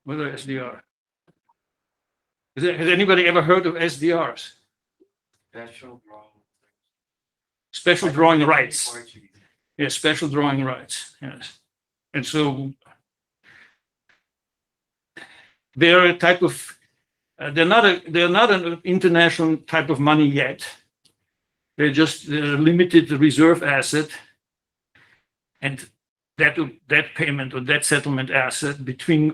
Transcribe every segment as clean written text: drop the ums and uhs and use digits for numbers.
What are SDR? Has anybody ever heard of SDRs? Special drawing rights. Yes, special drawing rights. Yes. And so they're a type of, they're not an international type of money yet. They're a limited reserve asset. And that payment or that settlement asset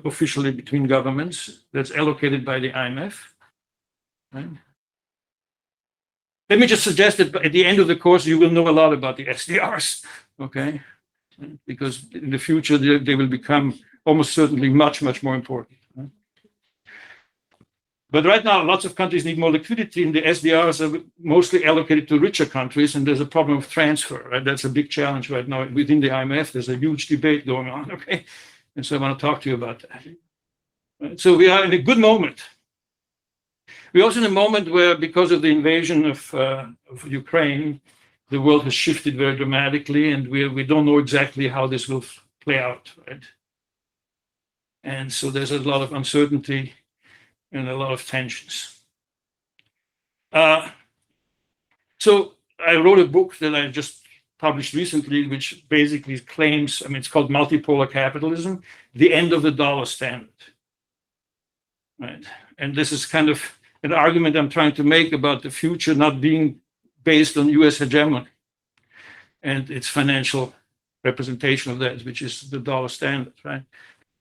officially between governments that's allocated by the IMF. Right? Let me just suggest that at the end of the course, you will know a lot about the SDRs, okay? Because in the future, they will become almost certainly much, much more important. Right? But right now, lots of countries need more liquidity, and the SDRs are mostly allocated to richer countries, and there's a problem of transfer. Right? That's a big challenge right now within the IMF. There's a huge debate going on, okay? And so I want to talk to you about that. Right? So we are in a good moment. We're also in a moment where, because of the invasion of Ukraine, the world has shifted very dramatically, and we don't know exactly how this will play out, right? And so there's a lot of uncertainty and a lot of tensions. So I wrote a book that I just published recently, which basically claims, it's called Multi-Polar Capitalism, the end of the dollar standard, right? And this is kind of an argument I'm trying to make about the future not being based on US hegemony and its financial representation of that, which is the dollar standard, right?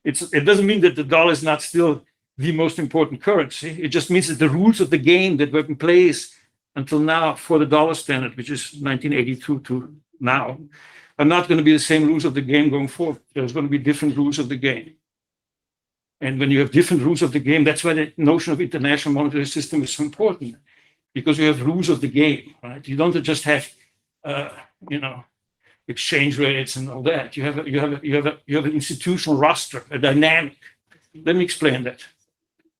It doesn't mean that the dollar is not still the most important currency. It just means that the rules of the game that were in place until now for the dollar standard, which is 1982 to now, are not going to be the same rules of the game going forward. There's going to be different rules of the game. And when you have different rules of the game, that's why the notion of international monetary system is so important, because you have rules of the game, right? You don't just have, exchange rates and all that. You have an institutional roster, a dynamic. Let me explain that,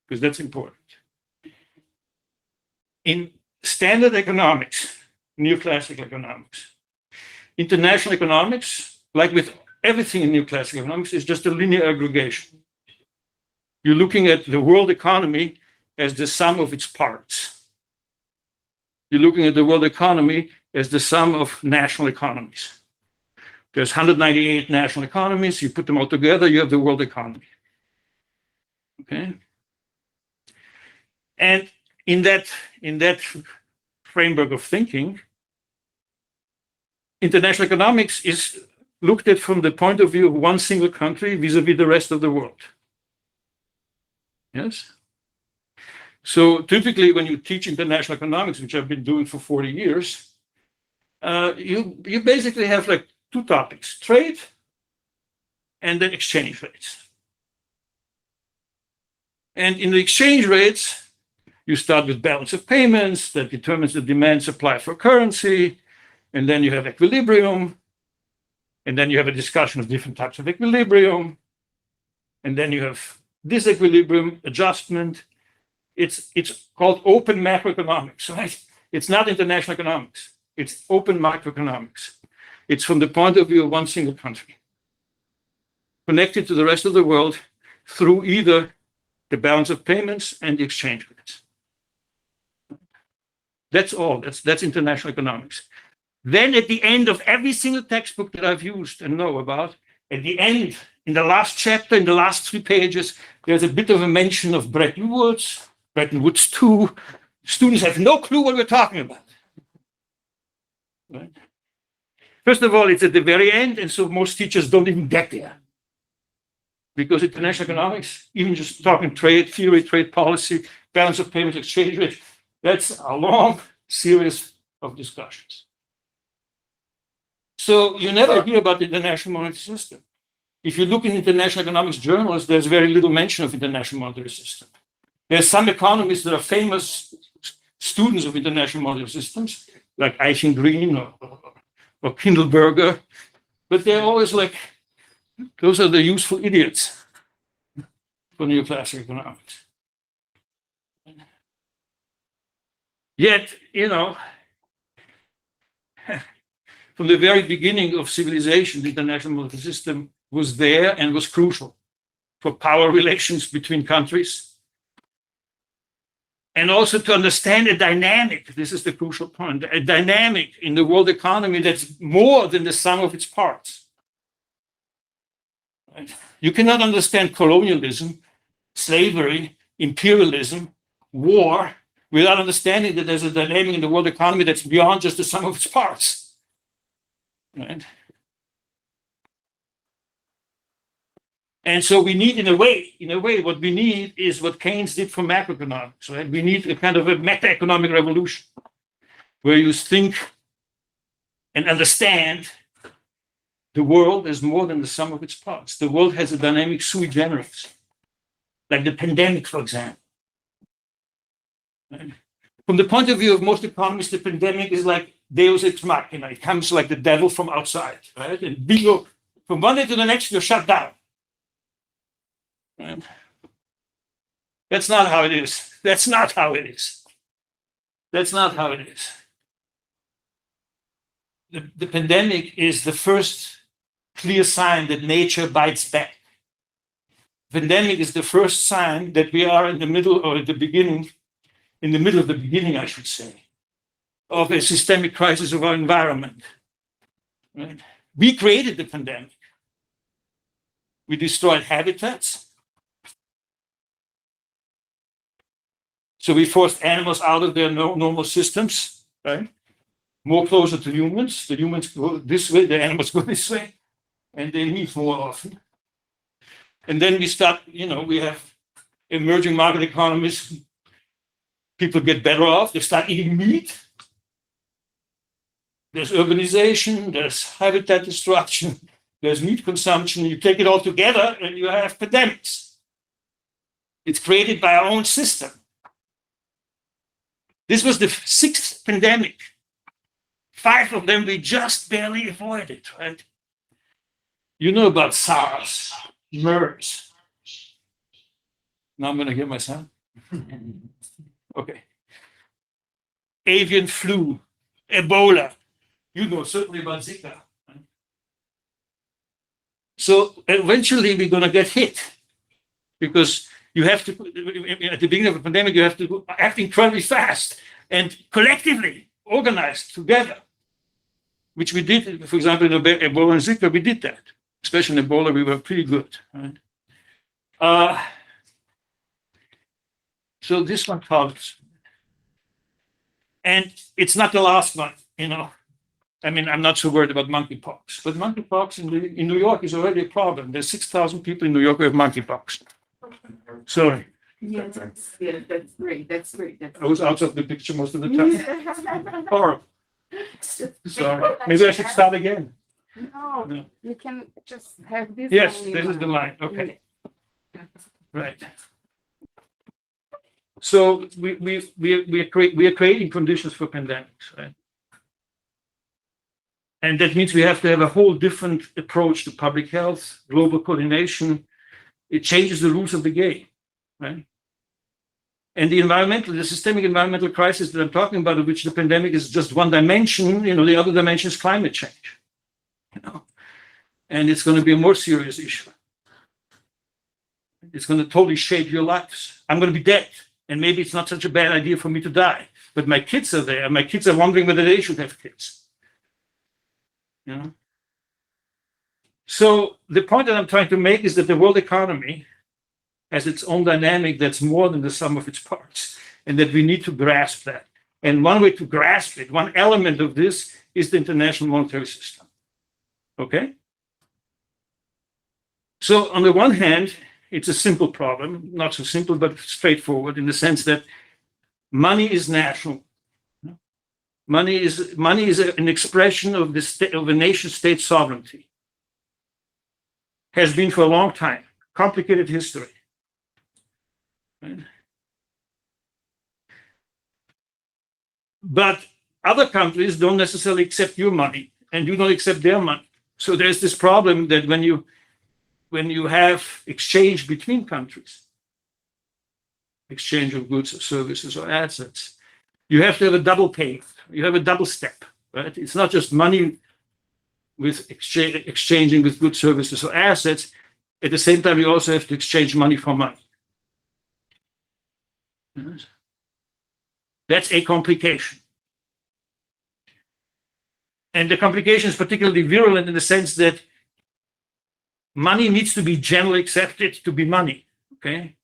because that's important. In standard economics, neoclassical economics, international economics, like with everything in neoclassical economics, is just a linear aggregation. You're looking at the world economy as the sum of its parts. You're looking at the world economy as the sum of national economies. There's 198 national economies. You put them all together, you have the world economy. Okay? And in that framework of thinking, international economics is looked at from the point of view of one single country vis-a-vis the rest of the world. Yes? So typically when you teach international economics, which I've been doing for 40 years, you basically have like two topics, trade and then exchange rates. And in the exchange rates, you start with balance of payments that determines the demand supply for currency, and then you have equilibrium, and then you have a discussion of different types of equilibrium, and then you have disequilibrium, adjustment. It's called open macroeconomics, right? It's not international economics. It's open macroeconomics. It's from the point of view of one single country, connected to the rest of the world through either the balance of payments and the exchange rates. That's all. That's international economics. Then at the end of every single textbook that I've used and know about, at the end, in the last chapter, in the last 3 pages, there's a bit of a mention of Bretton Woods, Bretton Woods 2. Students have no clue what we're talking about. Right? First of all, it's at the very end, and so most teachers don't even get there. Because international economics, even just talking trade theory, trade policy, balance of payments, exchange rate, that's a long series of discussions. So you never hear about the international monetary system. If you look in international economics journals, there's very little mention of international monetary system. There's some economists that are famous students of international monetary systems, like Eichengreen Green or Kindleberger, but they're always like, those are the useful idiots for neoclassical economics. Yet, from the very beginning of civilization, the international monetary system was there and was crucial. for power relations between countries, and also to understand a dynamic, this is the crucial point, a dynamic in the world economy that's more than the sum of its parts. Right? You cannot understand colonialism, slavery, imperialism, war, without understanding that there's a dynamic in the world economy that's beyond just the sum of its parts. Right? And so we need, in a way, what we need is what Keynes did for macroeconomics. Right? We need a kind of a meta-economic revolution where you think and understand the world as more than the sum of its parts. The world has a dynamic sui generis, like the pandemic, for example. Right? From the point of view of most economists, the pandemic is like Deus ex machina. It comes like the devil from outside. Right? And from one day to the next, you're shut down. Right? That's not how it is. That's not how it is. That's not how it is. The pandemic is the first clear sign that nature bites back. Pandemic is the first sign that we are in the middle, or at the beginning, in the middle of the beginning, I should say, of a systemic crisis of our environment. Right? We created the pandemic. We destroyed habitats. So we forced animals out of their normal systems, right? More closer to humans. The humans go this way, the animals go this way, and they meet more often. And then we start, we have emerging market economies. People get better off. They start eating meat. There's urbanization, there's habitat destruction, there's meat consumption. You take it all together and you have pandemics. It's created by our own system. This was the 6th pandemic. 5 of them we just barely avoided, right? You know about SARS, MERS. Now I'm going to get my son. Okay. Avian flu, Ebola. You know certainly about Zika. Right? So eventually we're going to get hit because you have to, at the beginning of a pandemic, you have to act incredibly fast and collectively organized together, which we did, for example, in Ebola and Zika, we did that. Especially in Ebola, we were pretty good. Right? So this one helps. And it's not the last one, I'm not so worried about monkeypox, but monkeypox in New York is already a problem. There's 6,000 people in New York who have monkeypox. Sorry. Yes, that's great. That's great. I was out of the picture most of the time. Horrible. Sorry. Maybe I should start again. No, you can just have this. Yes, this is the line. Okay. Right. So we are creating conditions for pandemics, right? And that means we have to have a whole different approach to public health, global coordination. It changes the rules of the game, right? And the systemic environmental crisis that I'm talking about, of which the pandemic is just one dimension, the other dimension is climate change, and it's going to be a more serious issue. It's going to totally shape your lives. I'm going to be dead, and maybe it's not such a bad idea for me to die, but my kids are there. My kids are wondering whether they should have kids. So the point that I'm trying to make is that the world economy has its own dynamic that's more than the sum of its parts, and that we need to grasp that. And one way to grasp it, one element of this is the international monetary system. Okay? So on the one hand, it's a simple problem, not so simple, but straightforward in the sense that money is national. Money is an expression of a nation-state sovereignty. Has been for a long time. Complicated history. Right? But other countries don't necessarily accept your money, and you don't accept their money. So there's this problem that when you have exchange between countries, exchange of goods or services or assets, you have to have a double pay. You have a double step, right? It's not just money with exchanging with goods, services, or assets. At the same time, you also have to exchange money for money. That's a complication. And the complication is particularly virulent in the sense that money needs to be generally accepted to be money, okay?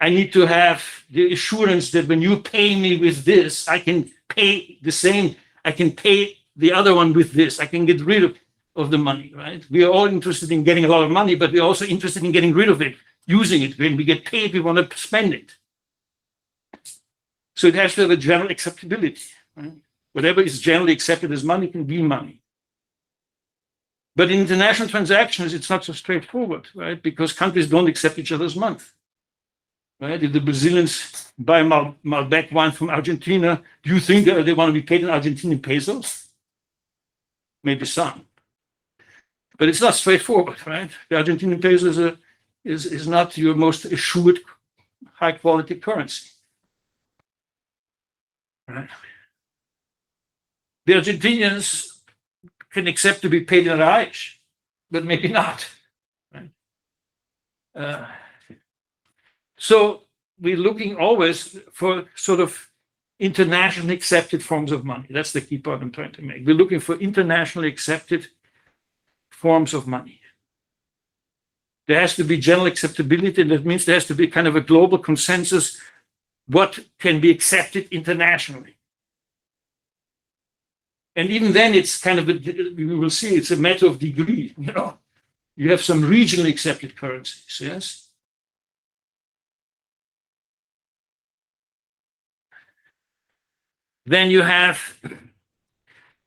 I need to have the assurance that when you pay me with this, I can pay the same, I can pay the other one with this, I can get rid of the money, right? We are all interested in getting a lot of money, but we're also interested in getting rid of it, using it. When we get paid, we want to spend it. So it has to have a general acceptability, right? Whatever is generally accepted as money can be money. But in international transactions, it's not so straightforward, right? Because countries don't accept each other's money, right? If the Brazilians buy Malbec wine from Argentina, do you think they want to be paid in Argentinian pesos? Maybe some. But it's not straightforward, right? The Argentinian peso is not your most assured high-quality currency, right? The Argentinians can accept to be paid in reais, but maybe not. Right? So we're looking always for sort of internationally accepted forms of money. That's the key point I'm trying to make. We're looking for internationally accepted forms of money. There has to be general acceptability, and that means there has to be kind of a global consensus what can be accepted internationally. And even then, it's kind of, we will see, it's a matter of degree. You know, you have some regionally accepted currencies, yes? Then you have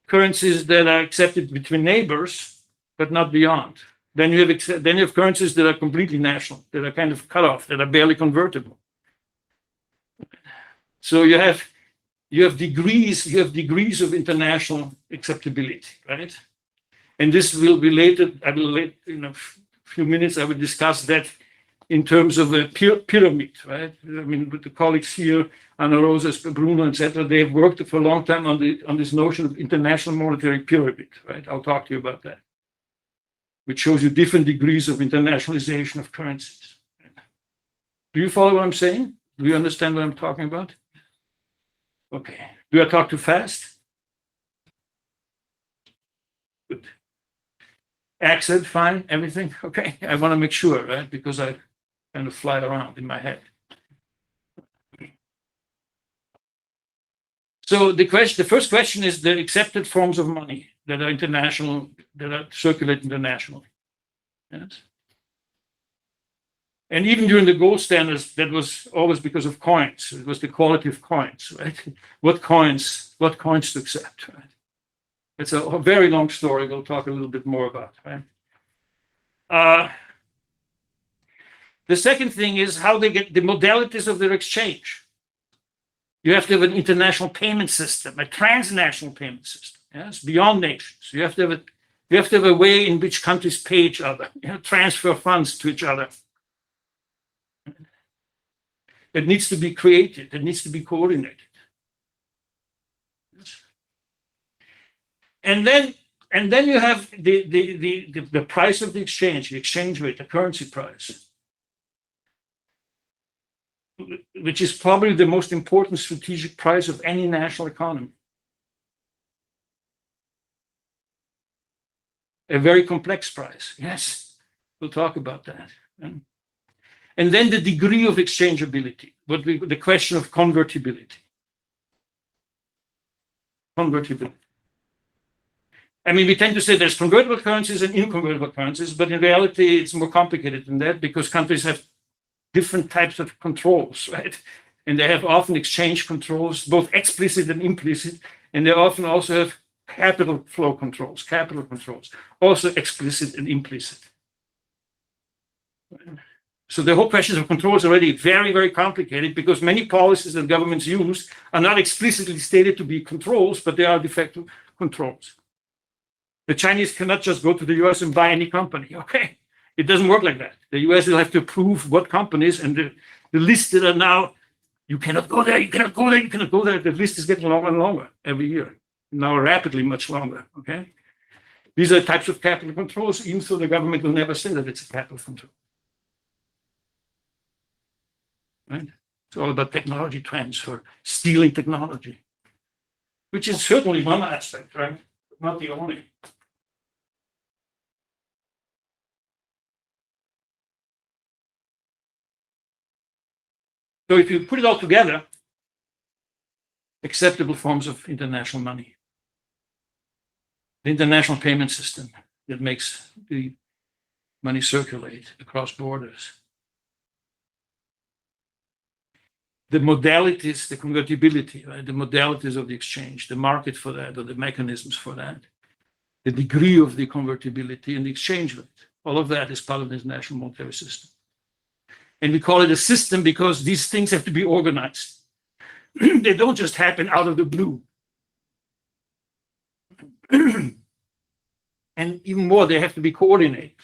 currencies that are accepted between neighbors, but not beyond. Then you have currencies that are completely national, that are kind of cut off, that are barely convertible. So you have degrees of international acceptability, right? And this will be later, in a few minutes, I will discuss that in terms of a pyramid, right? I mean, with the colleagues here, Ana Rosa, Bruno, etc., they've worked for a long time on this notion of international monetary pyramid, right? I'll talk to you about that, which shows you different degrees of internationalization of currencies. Do you follow what I'm saying? Do you understand what I'm talking about? Okay. Do I talk too fast? Good. Accent, fine, everything? Okay. I want to make sure, right? Because I kind of fly around in my head. So the first question is the accepted forms of money that are international, that are circulate internationally. Yes. And even during the gold standards, that was always because of coins. It was the quality of coins, right? What coins to accept, right? It's a very long story. We'll talk a little bit more about, right? The second thing is how they get the modalities of their exchange. You have to have an international payment system, a transnational payment system, yes, beyond nations. You have to have a way in which countries pay each other, transfer funds to each other. It needs to be created. It needs to be coordinated. And then you have the price of the exchange rate, the currency price, which is probably the most important strategic price of any national economy. A very complex price. Yes, we'll talk about that. And then the degree of exchangeability, the question of convertibility. Convertibility. I mean, we tend to say there's convertible currencies and inconvertible currencies, but in reality, it's more complicated than that because countries have different types of controls, right? And they have often exchange controls, both explicit and implicit, and they often also have capital flow controls, also explicit and implicit. So the whole question of control is already very, very complicated because many policies that governments use are not explicitly stated to be controls, but they are de facto controls. The Chinese cannot just go to the US and buy any company, okay? It doesn't work like that. The US will have to approve what companies, and the list that are now, you cannot go there, you cannot go there, you cannot go there. The list is getting longer and longer every year. Now rapidly much longer, okay? These are types of capital controls, even though the government will never say that it's a capital control. Right? It's all about technology transfer, stealing technology, which is certainly one aspect, right? Not the only. So if you put it all together, acceptable forms of international money, the international payment system that makes the money circulate across borders, the modalities, the convertibility, right? The modalities of the exchange, the market for that, or the mechanisms for that, the degree of the convertibility and the exchange rate. All of that is part of the international monetary system. And we call it a system because these things have to be organized. They don't just happen out of the blue. And even more, they have to be coordinated.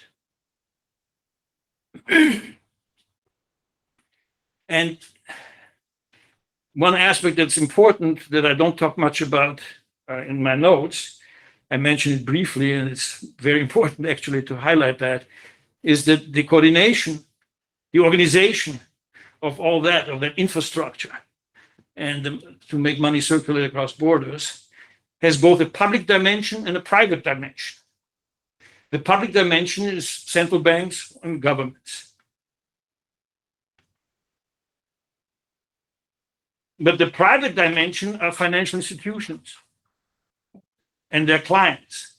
And one aspect that's important that I don't talk much about in my notes, I mentioned it briefly, and it's very important actually to highlight that, is that the coordination, the organization of all that, of that infrastructure, and to make money circulate across borders, has both a public dimension and a private dimension. The public dimension is central banks and governments. But the private dimension are financial institutions and their clients.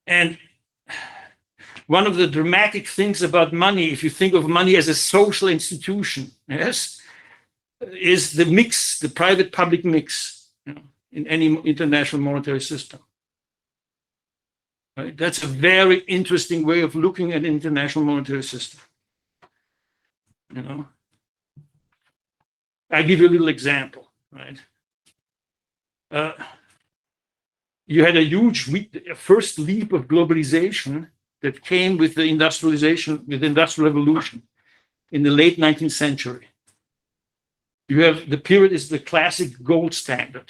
And one of the dramatic things about money, if you think of money as a social institution, yes, is the mix, the private-public mix, in any international monetary system. Right? That's a very interesting way of looking at an international monetary system. I'll give you a little example, right? You had a huge first leap of globalization that came with the industrialization, with the Industrial Revolution in the late 19th century. You have the period is the classic gold standard.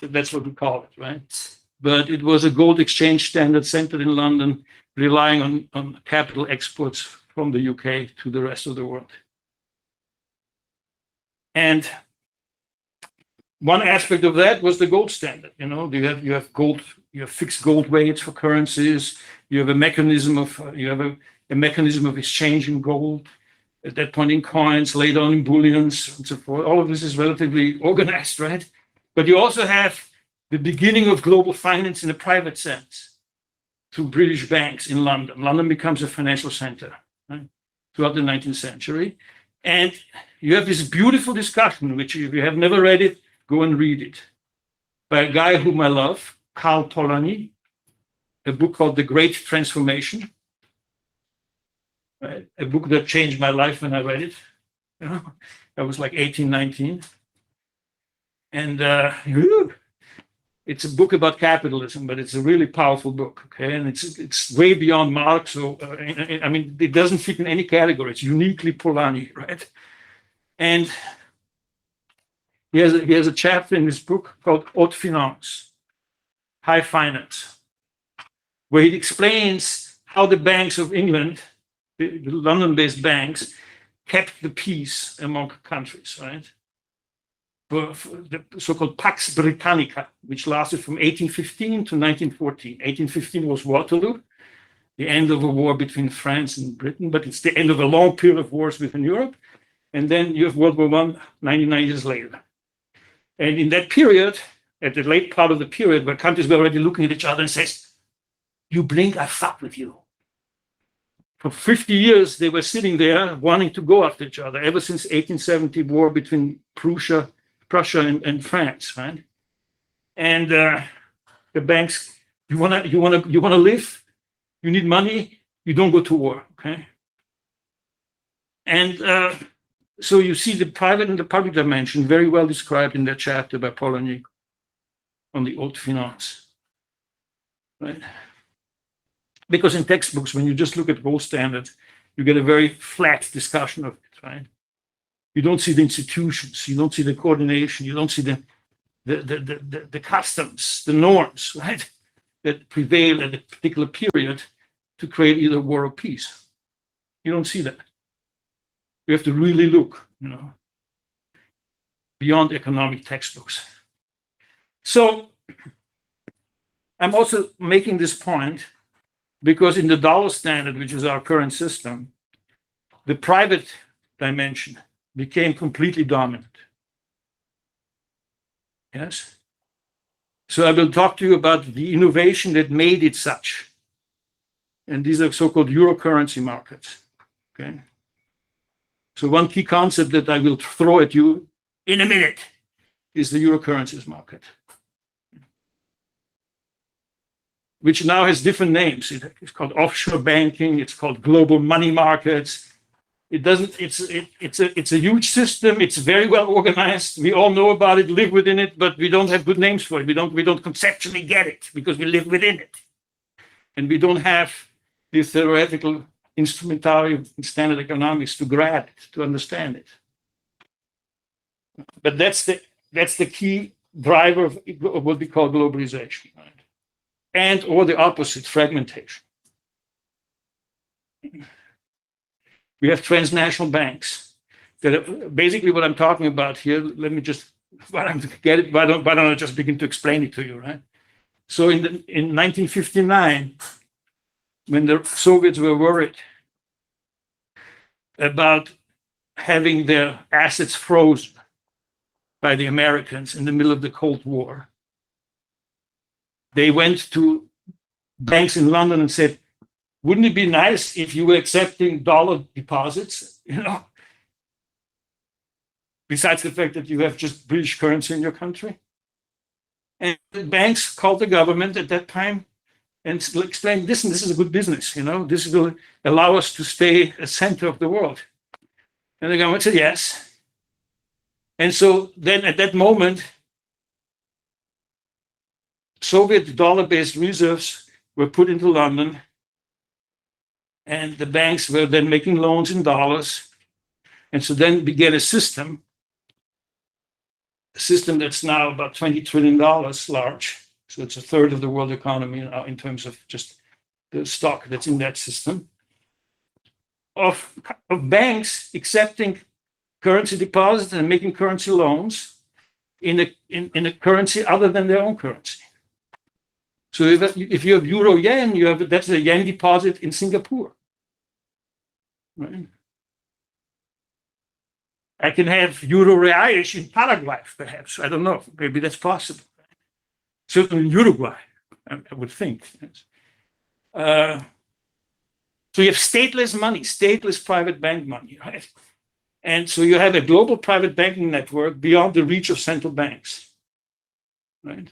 That's what we call it, right? But it was a gold exchange standard centered in London, relying on capital exports from the UK to the rest of the world. And one aspect of that was the gold standard. You have gold, you have fixed gold weights for currencies. You have a mechanism of exchanging gold. At that point in coins, later on in bullions, and so forth. All of this is relatively organized, right? But you also have the beginning of global finance in a private sense through British banks in London. London becomes a financial center, right, throughout the 19th century. And you have this beautiful discussion, which if you have never read it, go and read it, by a guy whom I love, Karl Polanyi, a book called The Great Transformation, right? A book that changed my life when I read it. I was like 18, 19. And it's a book about capitalism, but it's a really powerful book, okay? And it's way beyond Marx. So, I mean, it doesn't fit in any category. It's uniquely Polanyi, right? And he has a chapter in this book called Haute Finance, High Finance, where he explains how the banks of England, the London-based banks, kept the peace among countries, right? For the so-called Pax Britannica, which lasted from 1815 to 1914. 1815 was Waterloo, the end of a war between France and Britain, but it's the end of a long period of wars within Europe. And then you have World War I, 99 years later. And in that period, at the late part of the period, where countries were already looking at each other and says, you blink, I fuck with you. For 50 years, they were sitting there wanting to go after each other, ever since 1870 war between Prussia and France, right? And the banks, you wanna live, you need money, you don't go to war, okay? And so you see the private and the public dimension very well described in that chapter by Polanyi on the haute finance, right? Because in textbooks, when you just look at gold standard, you get a very flat discussion of it, right? You don't see the institutions, you don't see the coordination, you don't see the the customs, the norms, right, that prevail at a particular period to create either war or peace. You don't see that. You have to really look, beyond economic textbooks. So I'm also making this point because in the dollar standard, which is our current system, the private dimension became completely dominant. Yes. So I will talk to you about the innovation that made it such. And these are so-called euro currency markets. Okay. So one key concept that I will throw at you in a minute is the euro currencies market, which now has different names. It's called offshore banking. It's called global money markets. It's a huge system. It's very well organized. We all know about it, live within it, but we don't have good names for it. We don't conceptually get it because we live within it. And we don't have the theoretical instrumentarium in standard economics to grab it, to understand it. But that's the key driver of what we call globalization, right? And or the opposite, fragmentation. We have transnational banks that are basically what I'm talking about here. Let me just, why don't I just begin to explain it to you, right? So in 1959, when the Soviets were worried about having their assets frozen by the Americans in the middle of the Cold War, they went to banks in London and said, wouldn't it be nice if you were accepting dollar deposits, besides the fact that you have just British currency in your country? And the banks called the government at that time and explained, listen, this is a good business, this will allow us to stay a center of the world. And the government said yes. And so then at that moment, Soviet dollar-based reserves were put into London, and the banks were then making loans in dollars. And so then began a system that's now about $20 trillion large. So it's a third of the world economy now in terms of just the stock that's in that system, of banks accepting currency deposits and making currency loans in a currency other than their own currency. So if you have euro yen, that's a yen deposit in Singapore. Right? I can have euro reais in Paraguay, perhaps. I don't know. Maybe that's possible. Certainly in Uruguay, I would think. So you have stateless money, stateless private bank money, right? And so you have a global private banking network beyond the reach of central banks, right?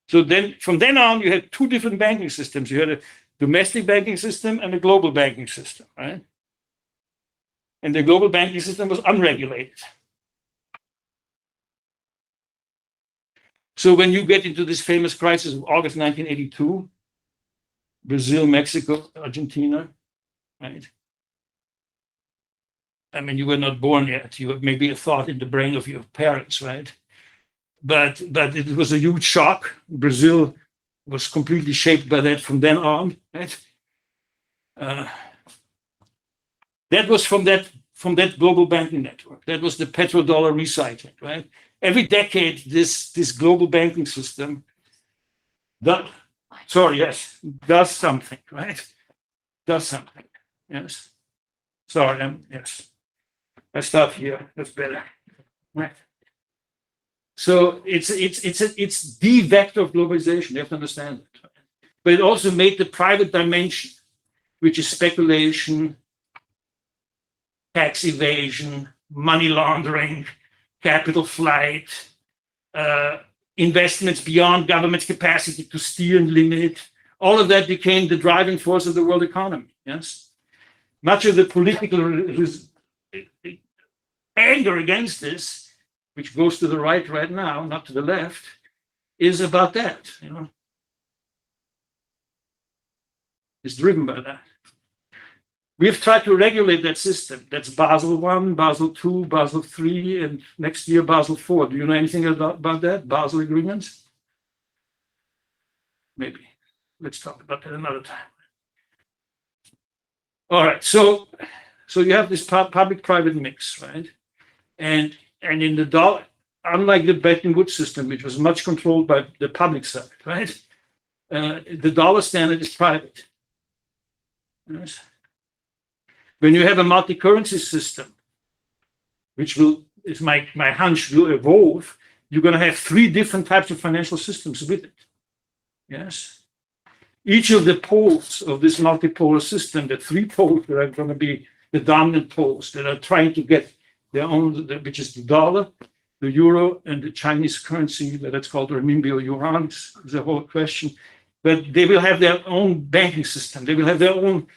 So then, from then on, you had two different banking systems. You had a domestic banking system and a global banking system, right? And the global banking system was unregulated. So when you get into this famous crisis of August 1982, Brazil, Mexico, Argentina, right? I mean, you were not born yet. You have maybe a thought in the brain of your parents, right? But it was a huge shock. Brazil was completely shaped by that from then on, right? That was from that global banking network. That was the petrodollar recycling, right? Every decade, this global banking system does something, right? Does something, yes. Sorry, yes. I stop here. That's better, right? So it's the vector of globalization. You have to understand it. But it also made the private dimension, which is speculation, tax evasion, money laundering, capital flight, investments beyond government's capacity to steer and limit. All of that became the driving force of the world economy. Yes, much of the political anger against this, which goes to the right now, not to the left, is about that. It's driven by that. We've tried to regulate that system. That's Basel I, Basel II, Basel III, and next year Basel IV. Do you know anything about that? Basel agreements? Maybe. Let's talk about that another time. All right. So you have this public-private mix, right? And in the dollar, unlike the Bretton Woods system, which was much controlled by the public side, right? The dollar standard is private. Yes. When you have a multi-currency system, which is my hunch, will evolve, you're going to have three different types of financial systems with it. Yes. Each of the poles of this multipolar system, the three poles that are going to be the dominant poles that are trying to get their own, which is the dollar, the euro, and the Chinese currency, that's called renminbi or yuan, is the whole question. But they will have their own banking system. They will have their own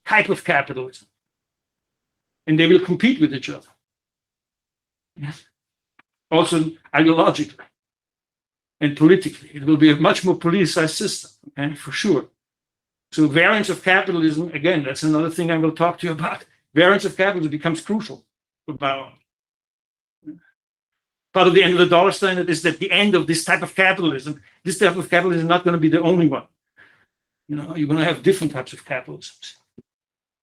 type of capitalism. And they will compete with each other. Yes. Also ideologically and politically. It will be a much more politicized system, okay, for sure. So variance of capitalism, again, that's another thing I will talk to you about. Variance of capitalism becomes crucial for Bao. Part of the end of the dollar standard is that the end of this type of capitalism is not going to be the only one. You're going to have different types of capitalisms.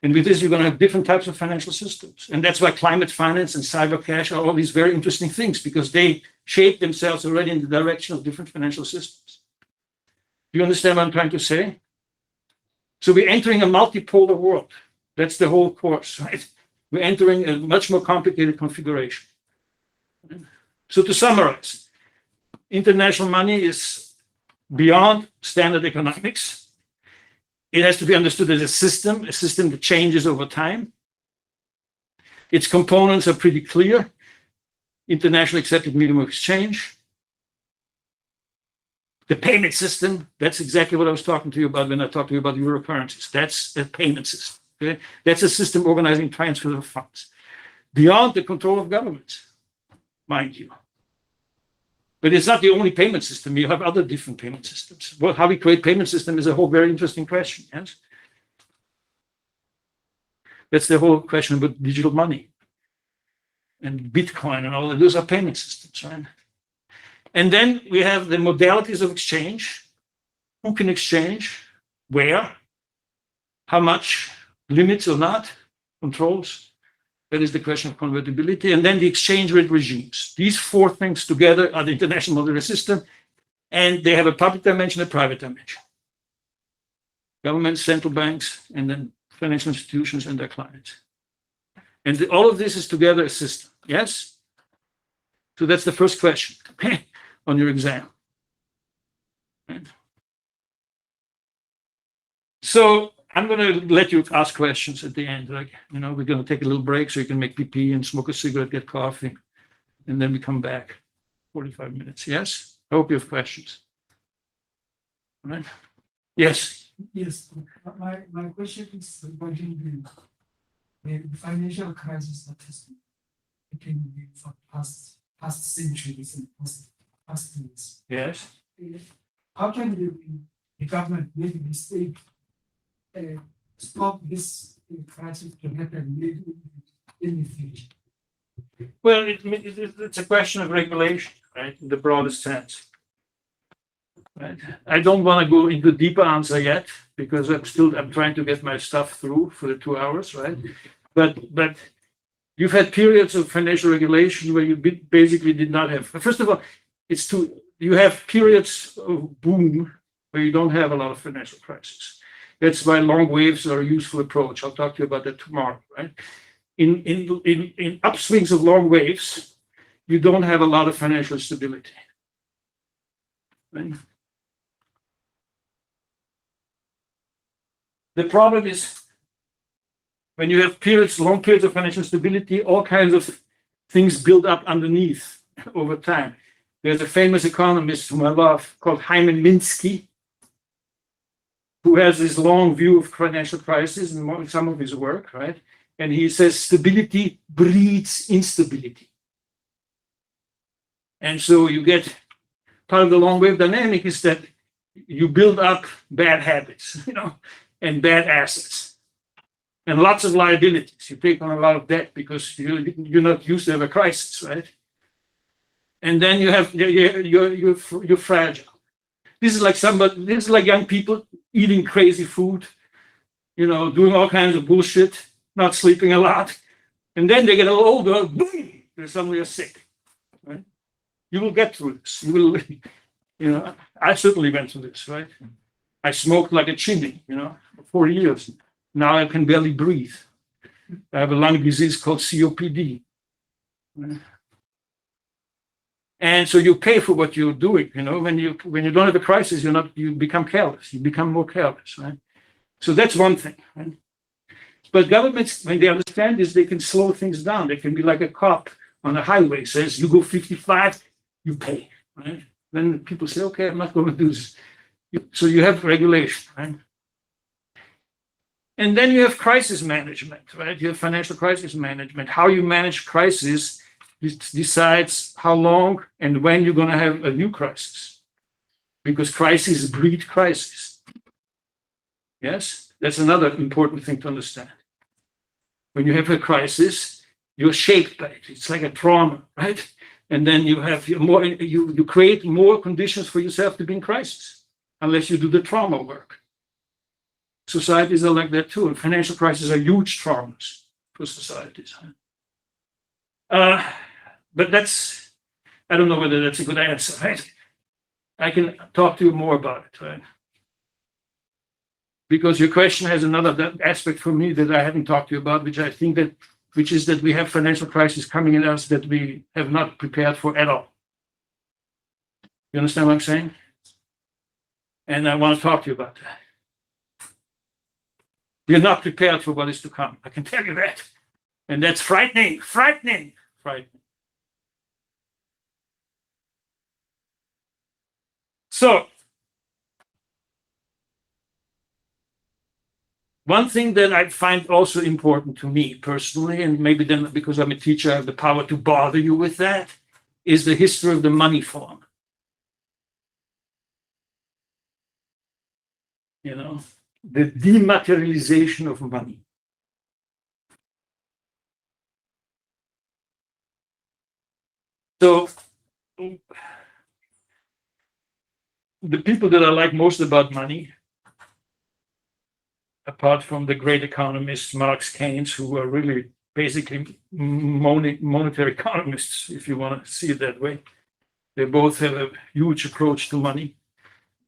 And with this, you're going to have different types of financial systems. And that's why climate finance and cyber cash are all these very interesting things, because they shape themselves already in the direction of different financial systems. Do you understand what I'm trying to say? So we're entering a multipolar world. That's the whole course, right? We're entering a much more complicated configuration. So to summarize, international money is beyond standard economics. It has to be understood as a system that changes over time. Its components are pretty clear. Internationally accepted medium of exchange. The payment system, that's exactly what I was talking to you about when I talked to you about euro currencies. That's a payment system. Okay? That's a system organizing transfers of funds. Beyond the control of governments, mind you. But it's not the only payment system. You have other different payment systems. Well, how we create payment system is a whole very interesting question. Yes, that's the whole question about digital money and Bitcoin and all that. Those are payment systems, right? And then we have the modalities of exchange. Who can exchange? Where? How much? Limits or not? Controls? That is the question of convertibility. And then the exchange rate regimes. These four things together are the international monetary system, and they have a public dimension, a private dimension. Governments, central banks, and then financial institutions and their clients. And all of this is together a system. Yes? So that's the first question, okay, on your exam. Right. So I'm going to let you ask questions at the end. Like, we're going to take a little break so you can make pee and smoke a cigarette, get coffee, and then we come back. 45 minutes. Yes? I hope you have questions. All right? Yes. Yes. My question is regarding the financial crisis that has taken for past centuries and past years. Yes. How can the government, maybe the state, stop this crisis to happen in the future? Well, it's a question of regulation, right, in the broadest sense. Right. I don't want to go into deeper answer yet because I'm trying to get my stuff through for the 2 hours, right? But you've had periods of financial regulation where you basically did not have. First of all, you have periods of boom where you don't have a lot of financial crisis. That's why long waves are a useful approach. I'll talk to you about that tomorrow, right? In upswings of long waves, you don't have a lot of financial stability. Right? The problem is when you have long periods of financial stability, all kinds of things build up underneath over time. There's a famous economist whom I love called Hyman Minsky, who has this long view of financial crisis in some of his work, right? And he says stability breeds instability. And so you get part of the long wave dynamic is that you build up bad habits, and bad assets. and lots of liabilities. You take on a lot of debt because you're not used to have a crisis, right? And then you're fragile. This is like young people eating crazy food, doing all kinds of bullshit, not sleeping a lot. And then they get a little older, boom, they suddenly are sick. Right? You will get through this. I certainly went through this, right? I smoked like a chimney, for 40 years. Now I can barely breathe. I have a lung disease called COPD. Right? And so you pay for what you're doing, when you don't have a crisis, you become careless, you become more careless, right? So that's one thing, right? But governments, when they understand this, they can slow things down. They can be like a cop on the highway, says you go 55, you pay, right? Then people say, okay, I'm not going to do this. So you have regulation, right? And then you have crisis management, right? You have financial crisis management. How you manage crisis decides how long and when you're going to have a new crisis, because crises breed crisis. Yes, that's another important thing to understand. When you have a crisis, you're shaped by it. It's like a trauma, right? And then you create more conditions for yourself to be in crisis, unless you do the trauma work. Societies are like that too, and financial crises are huge traumas for societies. But I don't know whether that's a good answer, right? I can talk to you more about it, right? Because your question has another aspect for me that I haven't talked to you about, which is that we have financial crisis coming at us that we have not prepared for at all. You understand what I'm saying? And I want to talk to you about that. You're not prepared for what is to come. I can tell you that. And that's frightening. So, one thing that I find also important to me personally, and maybe then because I'm a teacher, I have the power to bother you with that, is the history of the money form. The dematerialization of money. So, the people that I like most about money, apart from the great economists, Marx, Keynes, who are really basically monetary economists, if you want to see it that way. They both have a huge approach to money,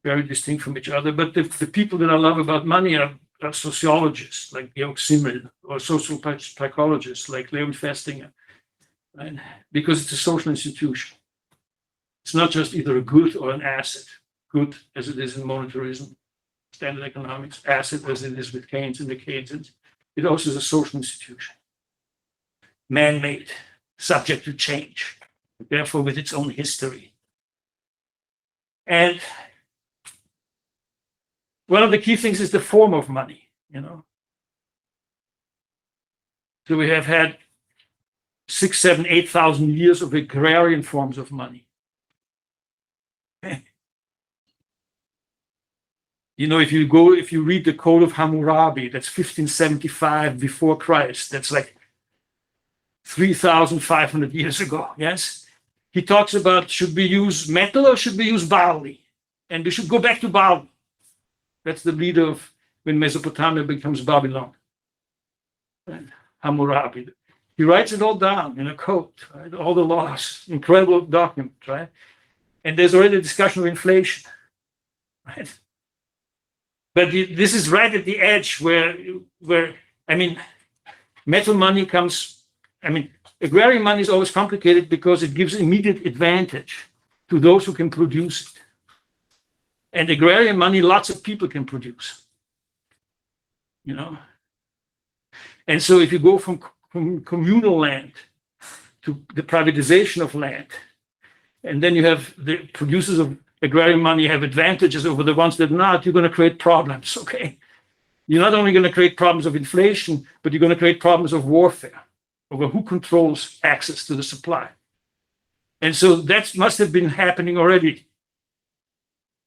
very distinct from each other. But the people that I love about money are sociologists like Georg Simmel, or social psychologists like Leon Festinger, right? Because it's a social institution. It's not just either a good or an asset. Good as it is in monetarism, standard economics, asset as it is with Keynes and the Keynesians. It also is a social institution, man-made, subject to change, therefore with its own history. And one of the key things is the form of money, So we have had 6, 7, 8,000 years of agrarian forms of money. If you read the Code of Hammurabi, that's 1575 before Christ, that's like 3,500 years ago, yes? He talks about, should we use metal or should we use barley? And we should go back to barley. That's the leader of when Mesopotamia becomes Babylon. And Hammurabi. He writes it all down in a code, right? All the laws, incredible document, right? And there's already a discussion of inflation, right? But this is right at the edge where metal money comes. Agrarian money is always complicated because it gives immediate advantage to those who can produce it. And agrarian money, lots of people can produce. And so if you go from communal land to the privatization of land, and then you have the producers of agrarian money have advantages over the ones that not, you're going to create problems, okay? You're not only going to create problems of inflation, but you're going to create problems of warfare over who controls access to the supply. And so that must have been happening already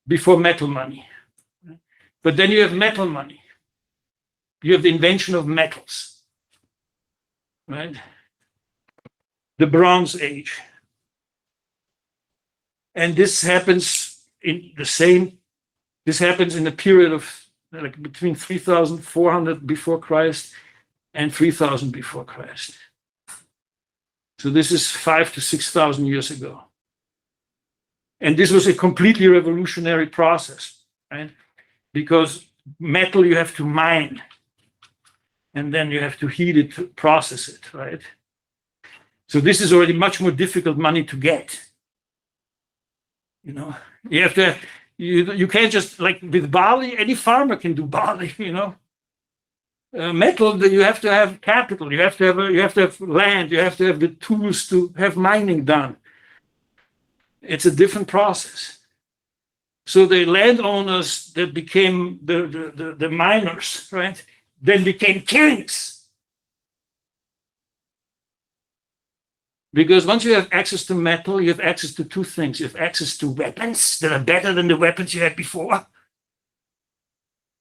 before metal money. But then you have metal money. you have the invention of metals, right? The Bronze Age. And this happens in a period of like between 3,400 before Christ and 3,000 before Christ. So this is 5,000 to 6,000 years ago. And this was a completely revolutionary process, right? Because metal you have to mine, and then you have to heat it to process it, right? So this is already much more difficult money to get. You know, you have to, you can't just, like with barley, any farmer can do barley, you know. Metal, you have to have capital, you have to have land, you have to have the tools to have mining done. It's a different process. So the landowners that became the miners, right, then became kings. Because once you have access to metal, you have access to two things. You have access to weapons that are better than the weapons you had before.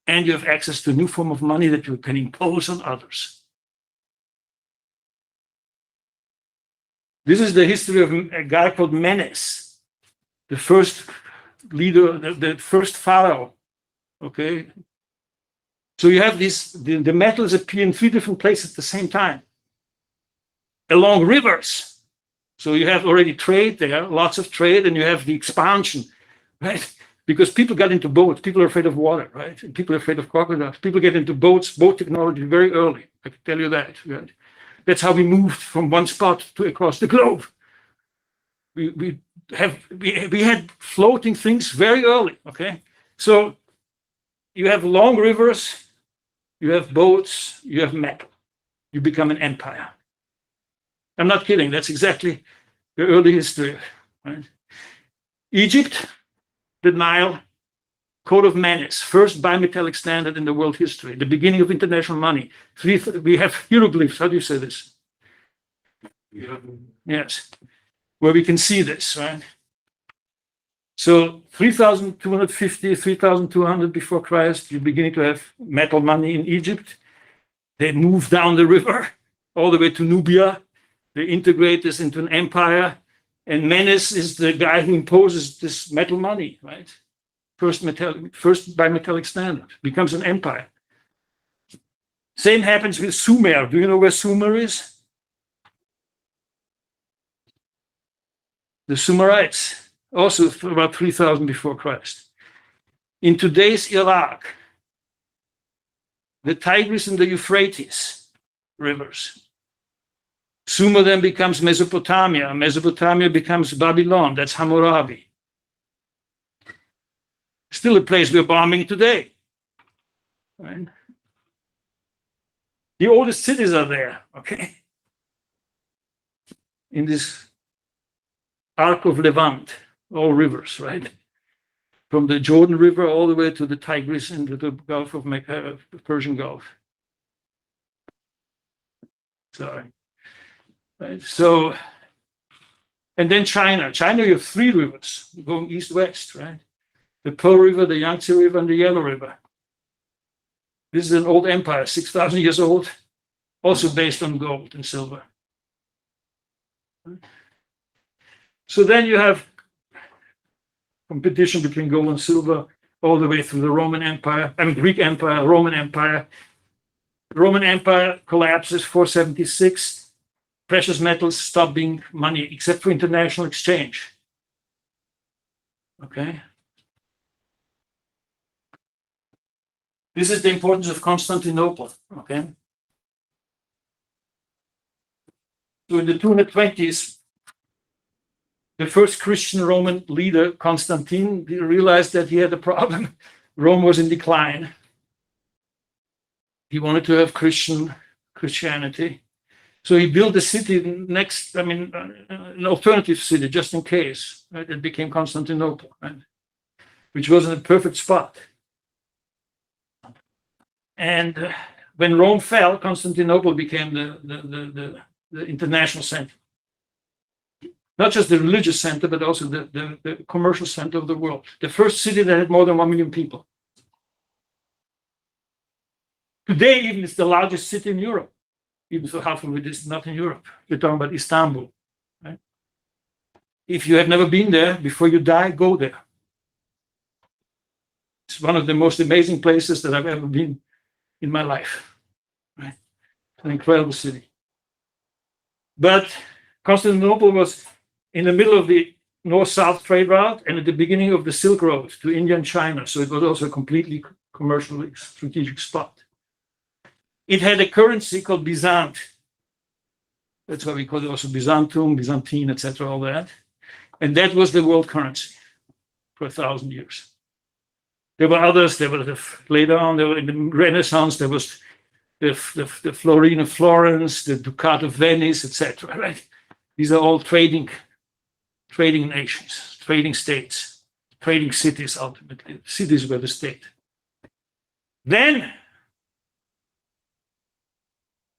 And you have access to a new form of money that you can impose on others. This is the history of a guy called Menes, the first leader, the first pharaoh. Okay. So you have the metals appear in three different places at the same time. Along rivers. So you have already trade there, lots of trade, and you have the expansion, right? Because people got into boats. People are afraid of water, right? And people are afraid of crocodiles. People get into boats, boat technology very early. I can tell you that. Right? That's how we moved from one spot to across the globe. We had floating things very early, okay? So you have long rivers, you have boats, you have metal. You become an empire. I'm not kidding. That's exactly the early history, right? Egypt, the Nile, Code of Menes, first bimetallic standard in the world history, the beginning of international money. We have hieroglyphs. How do you say this? Yes, where we can see this, right? So 3,250, 3,200 before Christ, you're beginning to have metal money in Egypt. They move down the river all the way to Nubia. They integrate this into an empire. And Menes is the guy who imposes this metal money, right? First bimetallic standard, becomes an empire. Same happens with Sumer. Do you know where Sumer is? The Sumerites, also about 3,000 before Christ. In today's Iraq, the Tigris and the Euphrates rivers. Sumer then becomes Mesopotamia. Mesopotamia becomes Babylon. That's Hammurabi. Still a place we're bombing today. Right? The oldest cities are there, okay? In this Arc of Levant, all rivers, right? From the Jordan River all the way to the Tigris and the Gulf of the Persian Gulf. Sorry. Right. So, and then China. China, you have three rivers going east-west, right? The Pearl River, the Yangtze River, and the Yellow River. This is an old empire, 6,000 years old, also based on gold and silver. So then you have competition between gold and silver all the way through the Roman Empire, Greek Empire, Roman Empire. The Roman Empire collapses, 476. Precious metals stop being money, except for international exchange. Okay. This is the importance of Constantinople. Okay. So in the 220s, the first Christian Roman leader, Constantine, realized that he had a problem. Rome was in decline. He wanted to have Christianity. So he built a city next, an alternative city, just in case. Right? It became Constantinople, right? Which was in a perfect spot. And when Rome fell, Constantinople became the international center. Not just the religious center, but also the commercial center of the world. The first city that had more than 1 million people. Today, even it's the largest city in Europe, even though half of it is not in Europe. We're talking about Istanbul. Right? If you have never been there, before you die, go there. It's one of the most amazing places that I've ever been in my life. Right? An incredible city. But Constantinople was in the middle of the north-south trade route and at the beginning of the Silk Road to India and China. So it was also a completely commercially strategic spot. It had a currency called Byzant. That's why we call it also Byzantium, Byzantine, etc., all that. And that was the world currency for 1,000 years. There were others. There were later on. There were in the Renaissance. There was the Florine of Florence, the Ducat of Venice, etc. Right? These are all trading nations, trading states, trading cities. Ultimately, cities were the state. Then,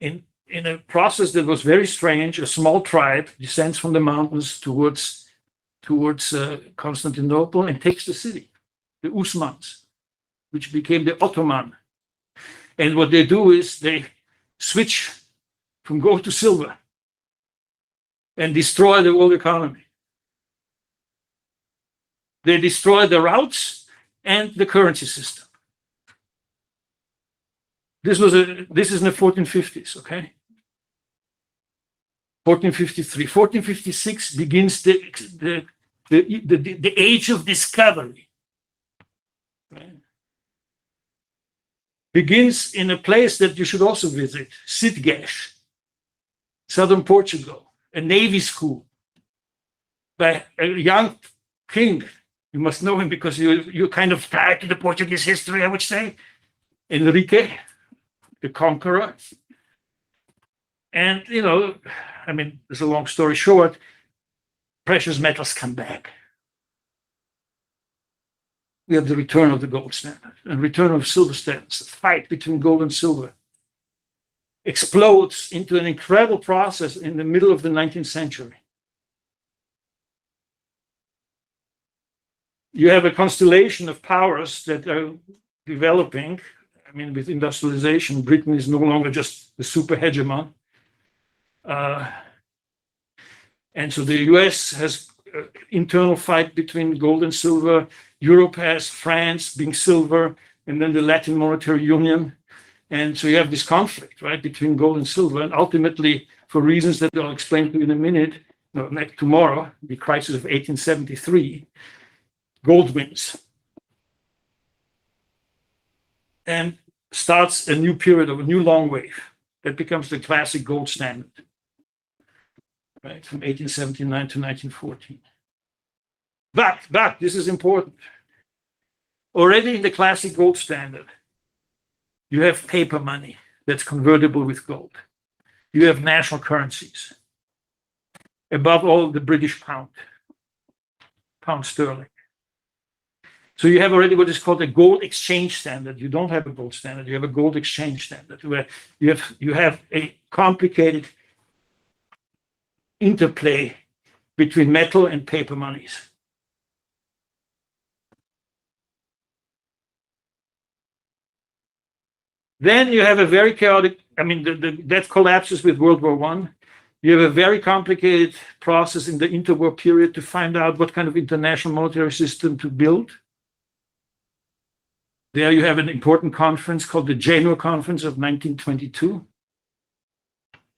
in a process that was very strange, a small tribe descends from the mountains towards Constantinople and takes the city, the Usmans, which became the Ottoman. And what they do is they switch from gold to silver and destroy the world economy. They destroy the routes and the currency system. This is in the 1450s, okay? 1453, 1456 begins the age of discovery. Right? Begins in a place that you should also visit, Sitges, southern Portugal, a navy school by a young king. You must know him because you're kind of tied to the Portuguese history, I would say. Enrique, the conqueror. And, there's a long story short, precious metals come back. We have the return of the gold standard and return of silver standards. The fight between gold and silver explodes into an incredible process in the middle of the 19th century. You have a constellation of powers that are developing. With industrialization, Britain is no longer just the super hegemon. And so the US has internal fight between gold and silver. Europe has France being silver, and then the Latin Monetary Union. And so you have this conflict, right, between gold and silver. And ultimately, for reasons that I'll explain to you in a minute, tomorrow, the crisis of 1873, gold wins. And starts a new period of a new long wave that becomes the classic gold standard, right, from 1879 to 1914. But this is important. Already in the classic gold standard, you have paper money that's convertible with gold. You have national currencies. Above all, the British pound sterling. So you have already what is called a gold exchange standard. You don't have a gold standard. You have a gold exchange standard where you have a complicated interplay between metal and paper monies. Then you have a very chaotic, that collapses with World War I. You have a very complicated process in the interwar period to find out what kind of international monetary system to build. There you have an important conference called the Genoa Conference of 1922.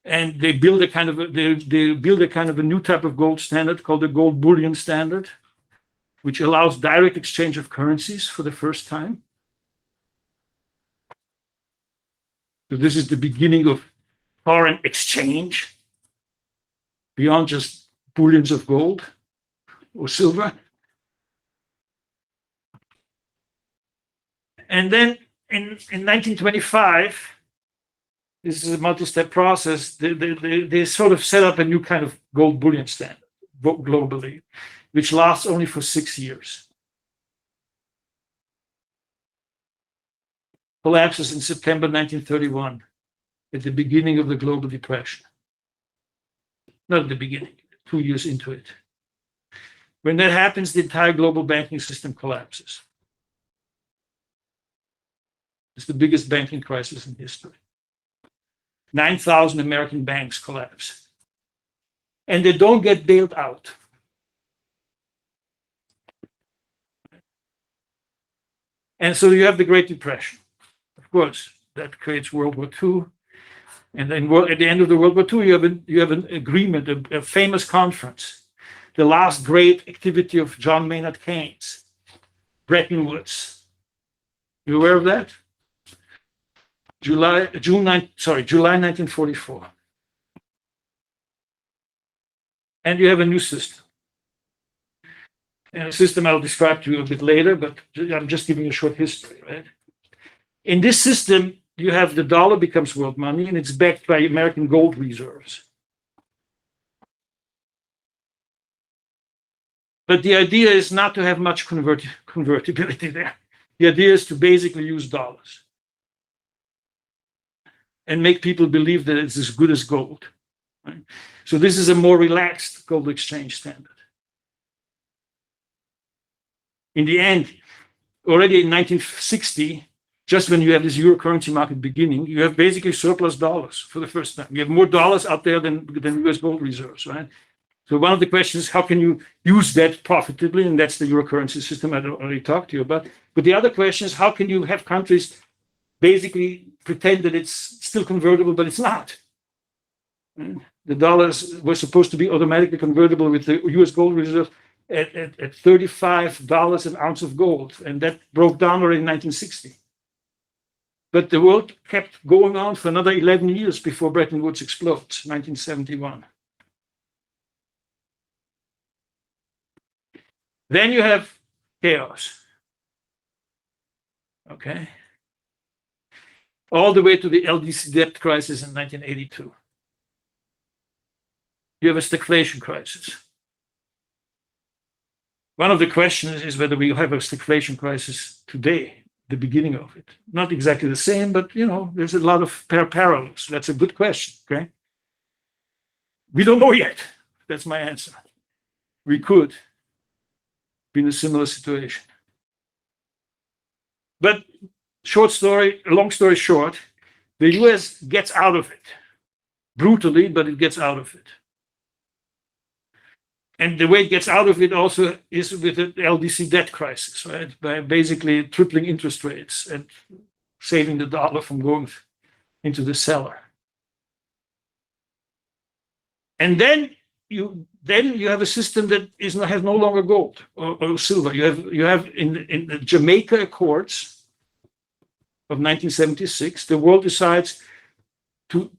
And they build a kind of a new type of gold standard called the gold bullion standard, which allows direct exchange of currencies for the first time. So this is the beginning of foreign exchange beyond just bullions of gold or silver. And then in 1925, this is a multi-step process, they sort of set up a new kind of gold bullion standard globally, which lasts only for 6 years. Collapses in September 1931, at the beginning of the global depression. Not at the beginning, 2 years into it. When that happens, the entire global banking system collapses. It's the biggest banking crisis in history. 9,000 American banks collapse. And they don't get bailed out. And so you have the Great Depression. Of course, that creates World War II. And then at the end of the World War II, you have an agreement, a famous conference, the last great activity of John Maynard Keynes, Bretton Woods. You aware of that? July 1944. And you have a new system. And a system I'll describe to you a bit later, but I'm just giving you a short history, right? In this system, you have the dollar becomes world money, and it's backed by American gold reserves. But the idea is not to have much convertibility there. The idea is to basically use dollars and make people believe that it's as good as gold. Right? So this is a more relaxed gold exchange standard. In the end, already in 1960, just when you have this euro currency market beginning, you have basically surplus dollars for the first time. You have more dollars out there than US gold reserves, right? So one of the questions is how can you use that profitably? And that's the euro currency system I already talked to you about. But the other question is how can you have countries basically pretend that it's still convertible, but it's not? The dollars were supposed to be automatically convertible with the US gold reserve at $35 an ounce of gold. And that broke down already in 1960. But the world kept going on for another 11 years before Bretton Woods explodes, 1971. Then you have chaos. Okay? All the way to the LDC debt crisis in 1982. You have a stagflation crisis. One of the questions is whether we have a stagflation crisis today, the beginning of it. Not exactly the same, but there's a lot of parallels. That's a good question, okay? We don't know yet. That's my answer. We could be in a similar situation. But long story short, the US gets out of it. Brutally, but it gets out of it. And the way it gets out of it also is with the LDC debt crisis, right? By basically tripling interest rates and saving the dollar from going into the cellar. And then you have a system that has no longer gold or silver. You have in the Jamaica Accords of 1976, the world decides to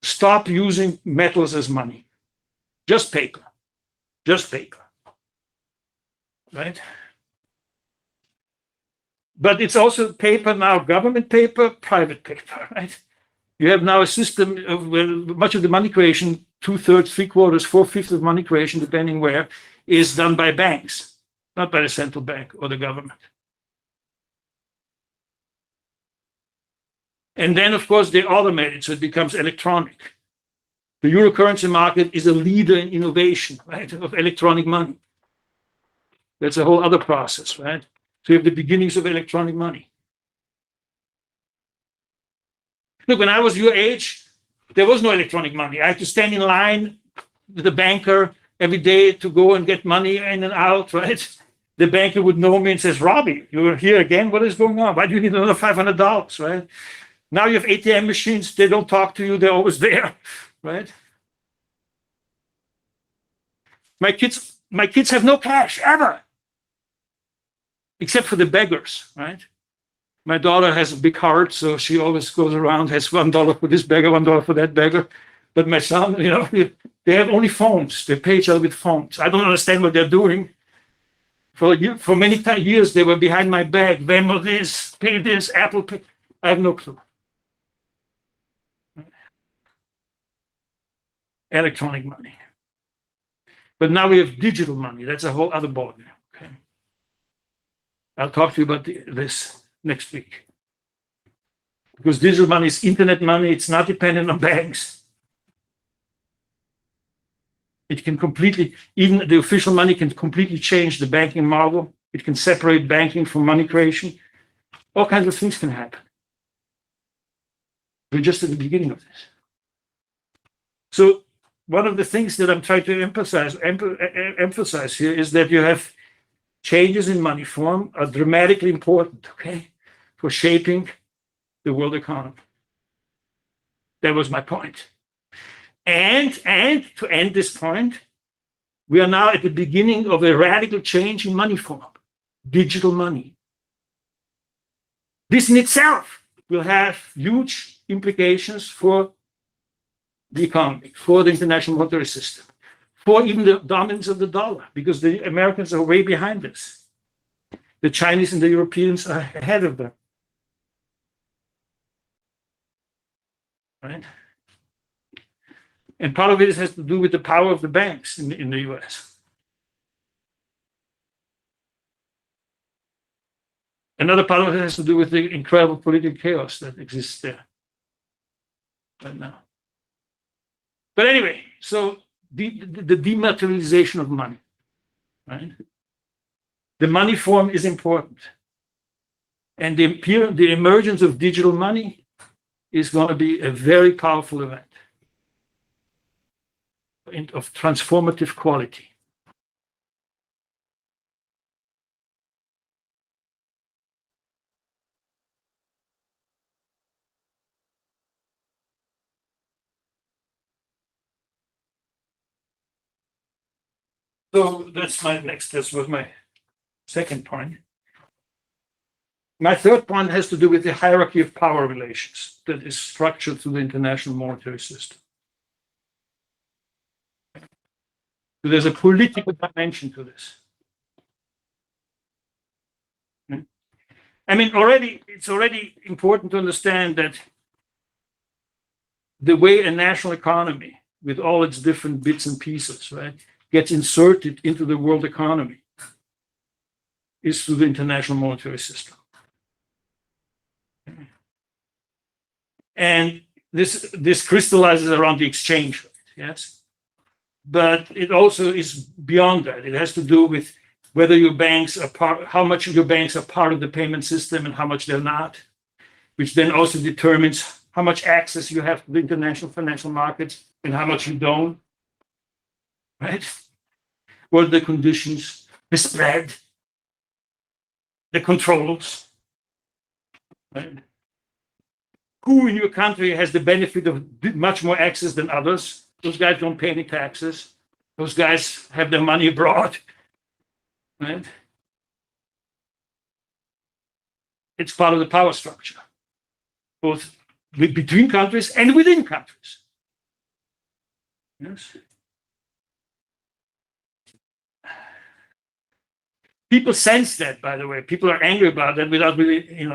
stop using metals as money. Just paper, right? But it's also paper now, government paper, private paper, right? You have now a system of where much of the money creation, 2/3, 3/4, 4/5 of money creation, depending where, is done by banks, not by the central bank or the government. And then, of course, they automate it, so it becomes electronic. The euro currency market is a leader in innovation, right, of electronic money. That's a whole other process, right? So you have the beginnings of electronic money. Look, when I was your age, there was no electronic money. I had to stand in line with the banker every day to go and get money in and out, right? The banker would know me and says, Robbie, you're here again? What is going on? Why do you need another $500, right? Now you have ATM machines. They don't talk to you. They're always there. Right? My kids have no cash ever, except for the beggars, right? My daughter has a big heart, so she always goes around, has $1 for this beggar, $1 for that beggar. But my son, they have only phones. They pay each other with phones. I don't understand what they're doing. For many years, they were behind my back. Venmo this, pay this, Apple Pay. I have no clue. Electronic money. But now we have digital money. That's a whole other ballgame. Okay. I'll talk to you about this next week. Because digital money is internet money. It's not dependent on banks. It can even the official money can completely change the banking model. It can separate banking from money creation. All kinds of things can happen. We're just at the beginning of this. So one of the things that I'm trying to emphasize here is that you have changes in money form are dramatically important, okay, for shaping the world economy. That was my point. And to end this point, we are now at the beginning of a radical change in money form, digital money. This in itself will have huge implications for the economy, for the international monetary system, for even the dominance of the dollar, because the Americans are way behind this. The Chinese and the Europeans are ahead of them. Right? And part of it has to do with the power of the banks in the US. Another part of it has to do with the incredible political chaos that exists there right now. But anyway, so the dematerialization of money, right? The money form is important. And the emergence of digital money is going to be a very powerful event of transformative quality. So that's my next, this was my second point. My third point has to do with the hierarchy of power relations that is structured through the international monetary system. So there's a political dimension to this. I mean, it's already important to understand that the way a national economy, with all its different bits and pieces, right, gets inserted into the world economy is through the international monetary system. And this crystallizes around the exchange rate, yes? But it also is beyond that. It has to do with whether your banks are how much of your banks are part of the payment system and how much they're not, which then also determines how much access you have to the international financial markets and how much you don't, right? What are the conditions, the spread, the controls, right? Who in your country has the benefit of much more access than others? Those guys don't pay any taxes. Those guys have their money abroad, right? It's part of the power structure, both between countries and within countries. Yes. People sense that, by the way. People are angry about that without really,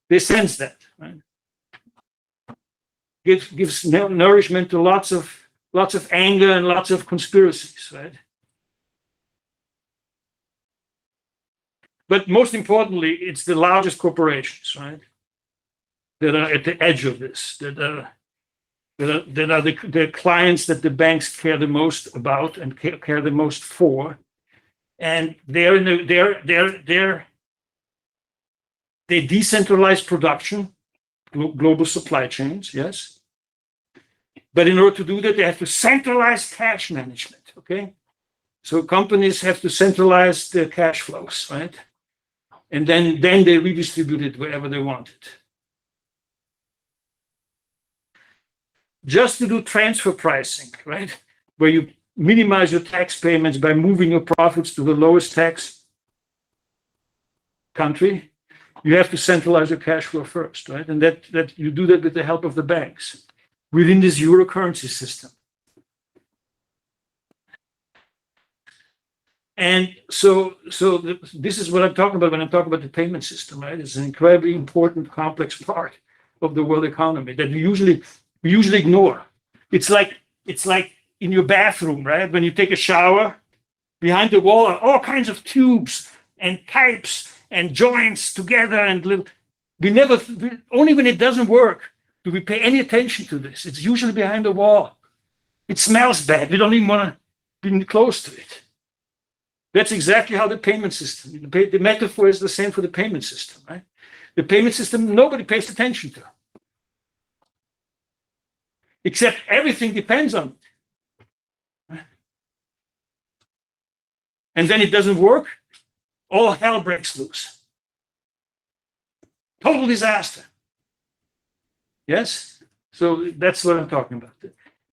they sense that, right? Gives nourishment to lots of anger and lots of conspiracies, right? But most importantly, it's the largest corporations, right, that are at the edge of this, that are the clients that the banks care the most about and care the most for, and they decentralize production, global supply chains, yes. But in order to do that, they have to centralize cash management, okay? So companies have to centralize their cash flows, right? And then they redistribute it wherever they want it. Just to do transfer pricing, right? Where you minimize your tax payments by moving your profits to the lowest tax country, you have to centralize your cash flow first, right? And that you do that with the help of the banks within this euro currency system. And so this is what I'm talking about when I'm talking about the payment system, right? It's an incredibly important, complex part of the world economy that we usually ignore. It's like in your bathroom, right? When you take a shower, behind the wall are all kinds of tubes and pipes and joints together, and only when it doesn't work do we pay any attention to this. It's usually behind the wall. It smells bad. We don't even want to be close to it. That's exactly how the payment system, the metaphor is the same for the payment system, right? The payment system, nobody pays attention to. Except everything depends on it. And then it doesn't work, all hell breaks loose. Total disaster. Yes? So that's what I'm talking about,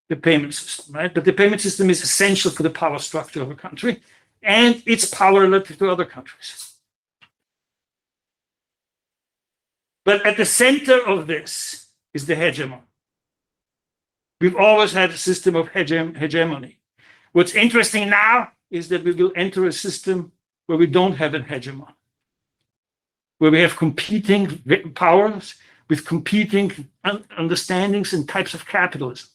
the payment system, right? But the payment system is essential for the power structure of a country and its power relative to other countries. But at the center of this is the hegemon. We've always had a system of hegemony. What's interesting now is that we will enter a system where we don't have a hegemon, where we have competing powers with competing understandings and types of capitalism.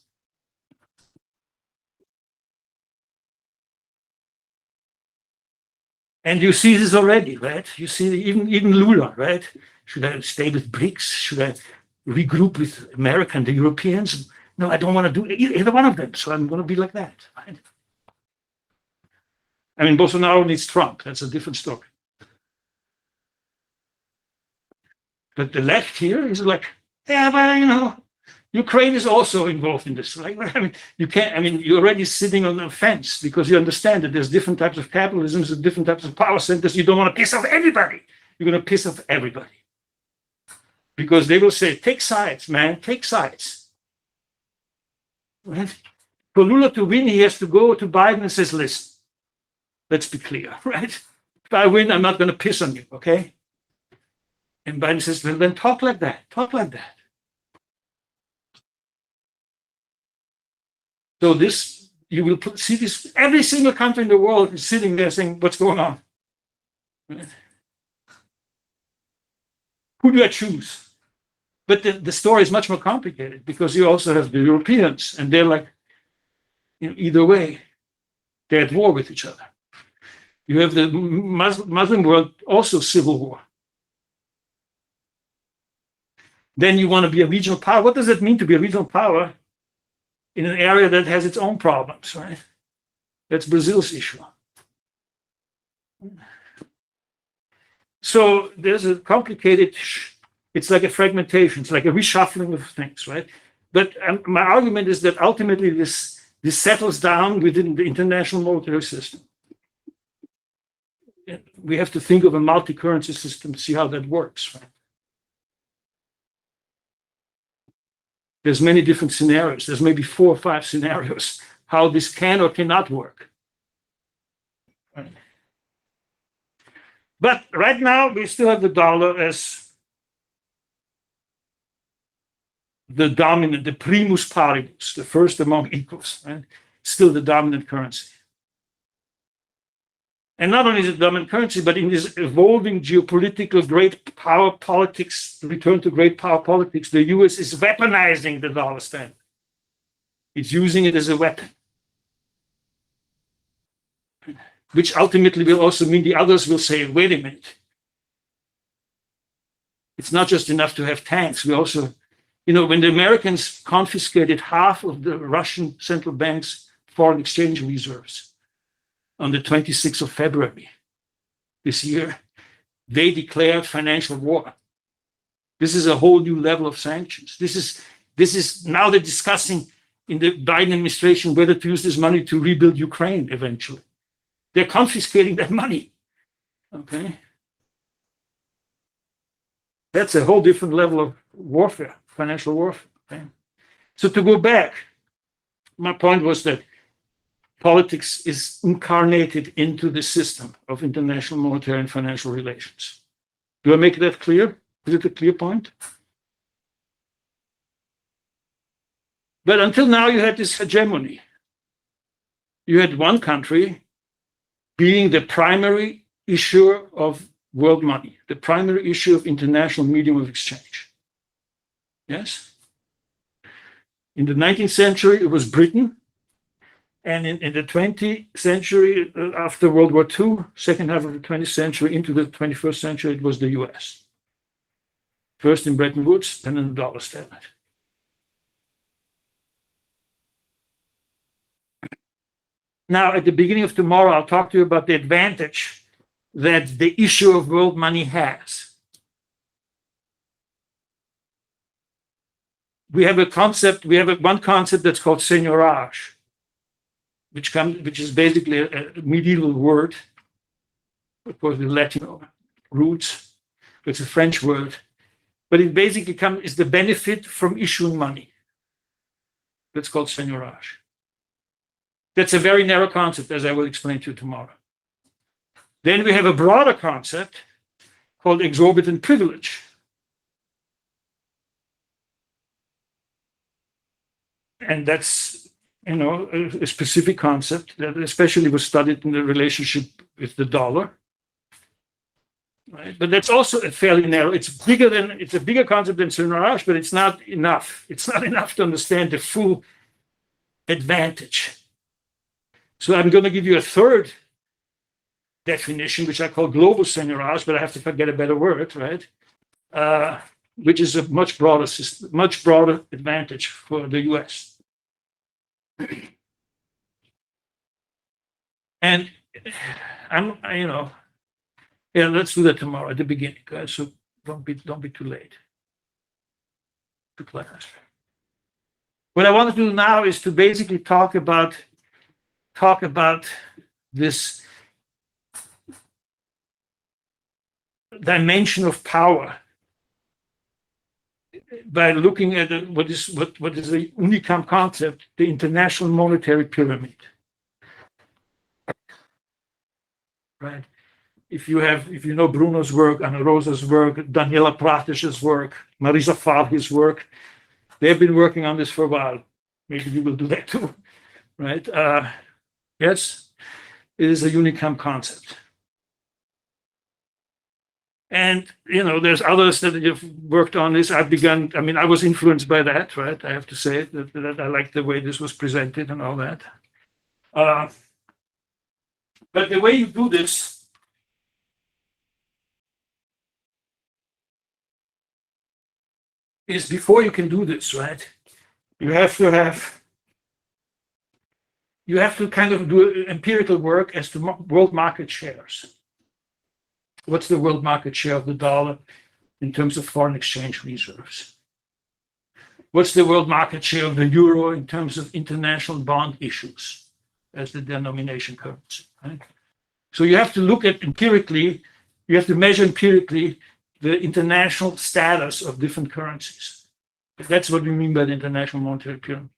And you see this already, right? You see even Lula, right? Should I stay with BRICS? Should I regroup with America and the Europeans? No, I don't want to do either one of them. So I'm going to be like that. Right? I mean, Bolsonaro needs Trump. That's a different story. But the left here is like, yeah, but Ukraine is also involved in this, right? I mean, you're already sitting on the fence because you understand that there's different types of capitalisms and different types of power centers. You don't want to piss off everybody. You're going to piss off everybody. Because they will say, take sides, man, take sides. Right? For Lula to win, he has to go to Biden and says, listen, let's be clear, right? If I win, I'm not going to piss on you, okay? And Biden says, well, then talk like that, talk like that. So this, you will see this, every single country in the world is sitting there saying, what's going on? Right? Who do I choose? But the story is much more complicated because you also have the Europeans, and they're like, either way, they're at war with each other. You have the Muslim world, also civil war. Then you want to be a regional power. What does it mean to be a regional power in an area that has its own problems, right? That's Brazil's issue. So there's a complicated, it's like a fragmentation, it's like a reshuffling of things, right? But my argument is that ultimately this settles down within the international monetary system. We have to think of a multi-currency system to see how that works, right? There's many different scenarios. There's maybe 4 or 5 scenarios how this can or cannot work. Right. But right now, we still have the dollar as the dominant, the primus paribus, the first among equals, right? Still the dominant currency. And not only is it dominant currency, but in this evolving geopolitical great power politics, return to great power politics, the US is weaponizing the dollar standard. It's using it as a weapon, which ultimately will also mean the others will say, wait a minute. It's not just enough to have tanks. We also, when the Americans confiscated half of the Russian central bank's foreign exchange reserves on the 26th of February this year, they declared financial war. This is a whole new level of sanctions. This is now they're discussing in the Biden administration whether to use this money to rebuild Ukraine eventually. They're confiscating that money. Okay. That's a whole different level of warfare, financial warfare. Okay? So to go back, my point was that politics is incarnated into the system of international monetary and financial relations. Do I make that clear? Is it a clear point? But until now, you had this hegemony. You had one country being the primary issuer of world money, the primary issue of international medium of exchange. Yes? In the 19th century, it was Britain. And in the 20th century, after World War II, second half of the 20th century into the 21st century, it was the US. First in Bretton Woods, then in the dollar standard. Now, at the beginning of tomorrow, I'll talk to you about the advantage that the issue of world money has. We have one concept that's called seigniorage, which is basically a medieval word, of course, with Latin roots. It's a French word, but it basically is the benefit from issuing money. That's called seigniorage. That's a very narrow concept, as I will explain to you tomorrow. Then we have a broader concept called exorbitant privilege. And that's, a specific concept that especially was studied in the relationship with the dollar. Right? But that's also a fairly narrow. It's a bigger concept than seigniorage, but it's not enough. It's not enough to understand the full advantage. So I'm going to give you a third definition, which I call global seigniorage, but I have to get a better word, right? Which is a much broader system, much broader advantage for the US. And let's do that tomorrow at the beginning, guys. So don't be too late to class. What I want to do now is to basically talk about this dimension of power by looking at what is the Unicamp concept, the international monetary pyramid. Right? If you know Bruno's work, Anna Rosa's work, Daniela Pratish's work, Marisa Farhi's work, they've been working on this for a while. Maybe you will do that too, right? Yes, it is a Unicamp concept. And, there's others that have worked on this. I was influenced by that, right? I have to say that I like the way this was presented and all that. But the way you do this is before you can do this, right? You have to kind of do empirical work as to world market shares. What's the world market share of the dollar in terms of foreign exchange reserves? What's the world market share of the euro in terms of international bond issues as the denomination currency? Right? So you have to look at empirically, you have to measure empirically the international status of different currencies. That's what we mean by the international monetary pyramid.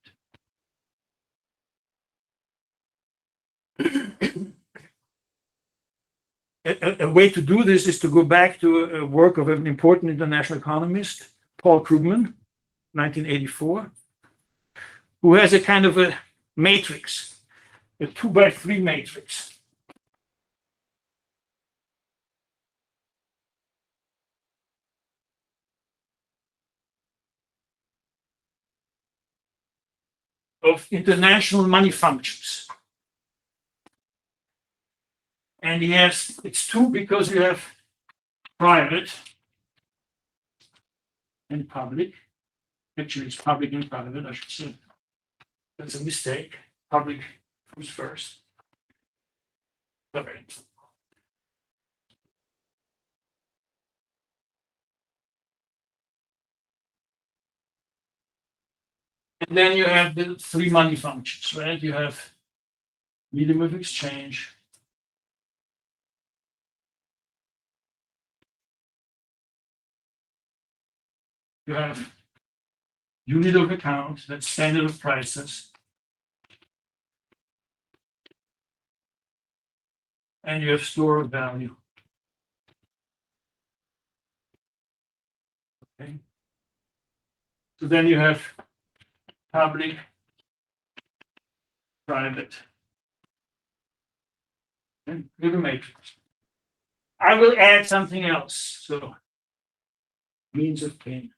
A way to do this is to go back to a work of an important international economist, Paul Krugman, 1984, who has a kind of a matrix, a 2x3 matrix. Of international money functions. And it's two because you have private and public. Actually, it's public and private, I should say. That's a mistake. Public comes first. Okay. And then you have the three money functions, right? You have medium of exchange, you have unit of account, that's standard of prices, and you have store of value. Okay. So then you have public, private, and give a matrix. I will add something else. So means of payment.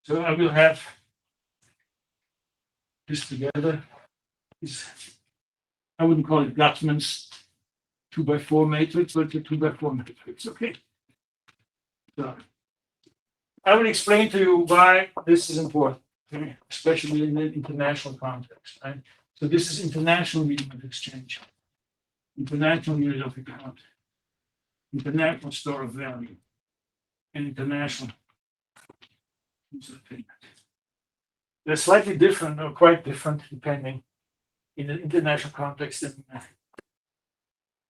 So I will have this together. I wouldn't call it Guttmann's 2x4 matrix, but it's a 2x4 matrix. Okay. So I will explain to you why this is important. okay? Especially in the international context, right? So this is international medium of exchange, international unit of account, international store of value, and international use of payment. They're slightly different or quite different depending in the international context and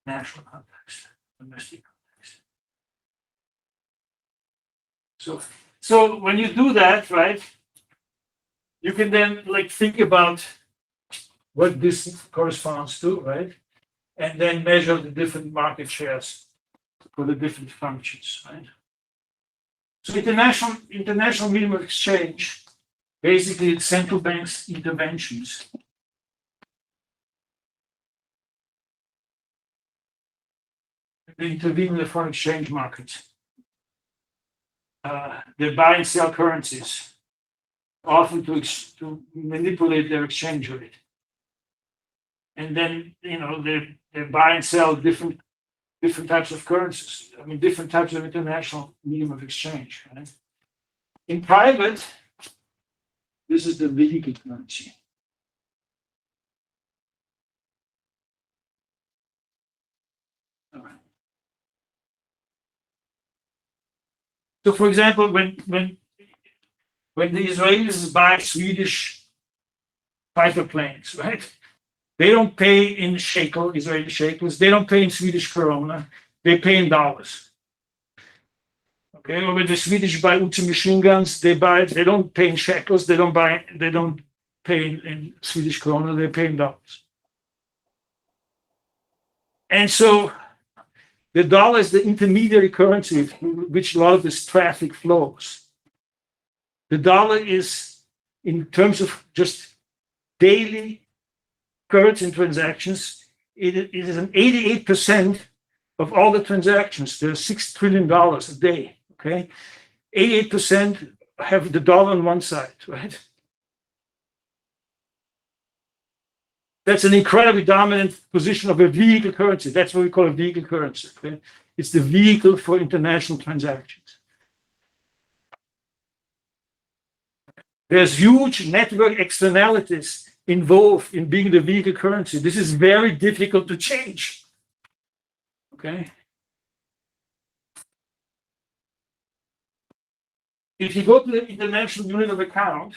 national context, domestic context. So when you do that, right, you can then like think about what this corresponds to, right? And then measure the different market shares for the different functions, right? So international minimum of exchange, basically it's central banks' interventions. They intervene in the foreign exchange market. They buy and sell currencies, often to manipulate their exchange rate. And then, they buy and sell different types of currencies. I mean, different types of international medium of exchange. Right? In private, this is the vehicle currency. All right. So, for example, when the Israelis buy Swedish fighter planes, right? They don't pay in Israeli shekels. They don't pay in Swedish krona. They pay in dollars. Okay, or when the Swedish buy Uzi machine guns, they don't pay in shekels. They don't pay in Swedish krona. They pay in dollars. And so the dollar is the intermediary currency through which a lot of this traffic flows. The dollar is, in terms of just daily currency and transactions, it is an 88% of all the transactions. There are $6 trillion a day, okay? 88% have the dollar on one side, right? That's an incredibly dominant position of a vehicle currency. That's what we call a vehicle currency, okay? It's the vehicle for international transactions. There's huge network externalities involved in being the vehicle currency. This is very difficult to change. Okay. If you go to the international unit of account,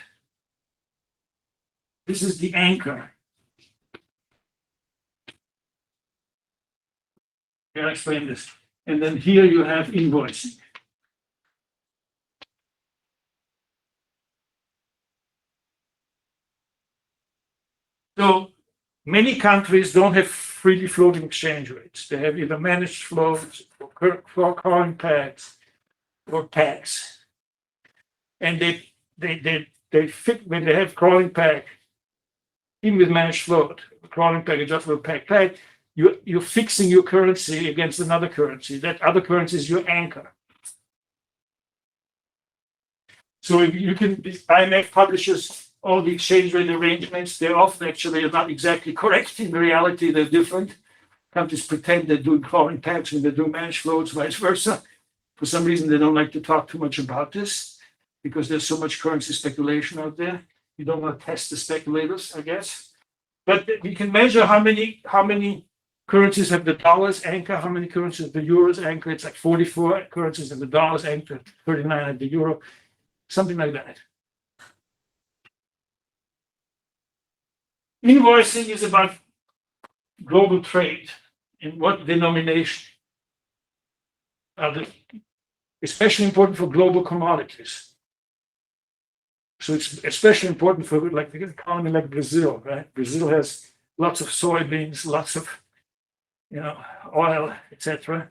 this is the anchor. I'll explain this. And then here you have invoicing. So many countries don't have freely floating exchange rates. They have either managed flows or calling pads or tags. And they fit when they have crawling peg, even with managed float, crawling peg, adjustable peg, you're fixing your currency against another currency. That other currency is your anchor. So if you can, IMF publishes all the exchange rate arrangements. They're often actually not exactly correct. In reality, they're different. Countries pretend they're doing crawling pegs when they do managed floats, vice versa. For some reason, they don't like to talk too much about this because there's so much currency speculation out there. You don't want to test the speculators, I guess. But we can measure how many currencies have the dollars anchor, how many currencies have the euros anchor. It's like 44 currencies have the dollars anchor, 39 have the euro, something like that. Invoicing is about global trade. In what denomination? Especially important for global commodities. So it's especially important for like an economy like Brazil, right? Brazil has lots of soybeans, lots of oil, etc.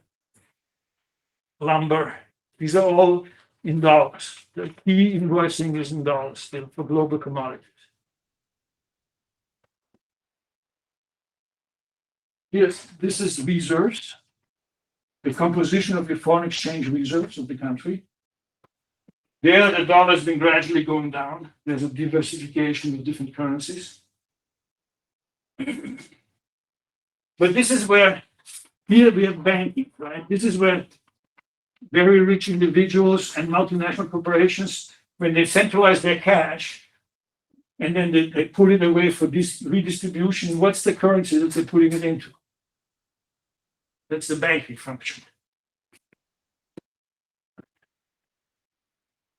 Lumber. These are all in dollars. The key invoicing is in dollars still for global commodities. Yes, this is reserves, the composition of the foreign exchange reserves of the country. There, the dollar has been gradually going down. There's a diversification of different currencies. But this is where, here we have banking, right? This is where very rich individuals and multinational corporations, when they centralize their cash, And then they put it away for this redistribution. What's the currency that they're putting it into? That's the banking function.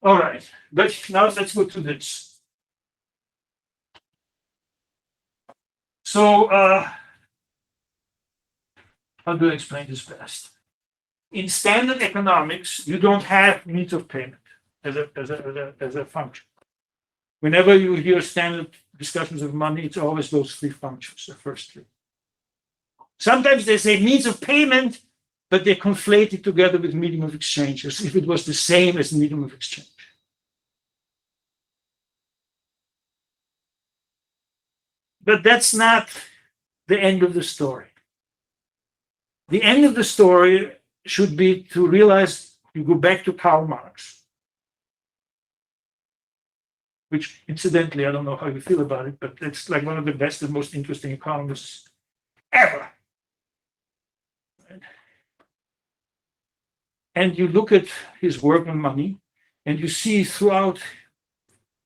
All right, but now let's go to this. So, how do I explain this best? In standard economics, you don't have means of payment as a function. Whenever you hear standard discussions of money, it's always those three functions, the first three. Sometimes they say means of payment, but they conflate it together with medium of exchange as if it was the same as medium of exchange. But that's not the end of the story. The end of the story should be to realize you go back to Karl Marx, which incidentally, I don't know how you feel about it, but it's like one of the best and most interesting economists ever. And you look at his work on money, and you see throughout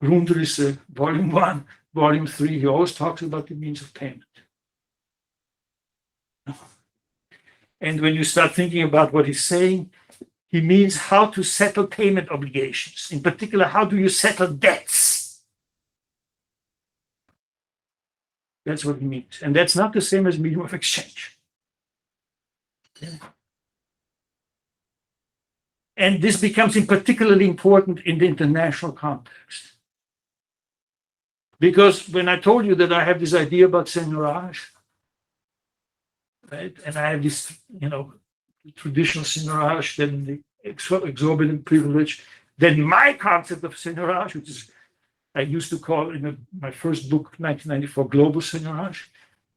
Grundrisse, Volume 1, Volume 3, he always talks about the means of payment. And when you start thinking about what he's saying, he means how to settle payment obligations. In particular, how do you settle debts? That's what he means. And that's not the same as medium of exchange. And this becomes particularly important in the international context. Because when I told you that I have this idea about seigniorage, right, and I have this, traditional seigniorage, then the exorbitant privilege, then my concept of seigniorage, which is, I used to call in my first book, 1994, global seigniorage,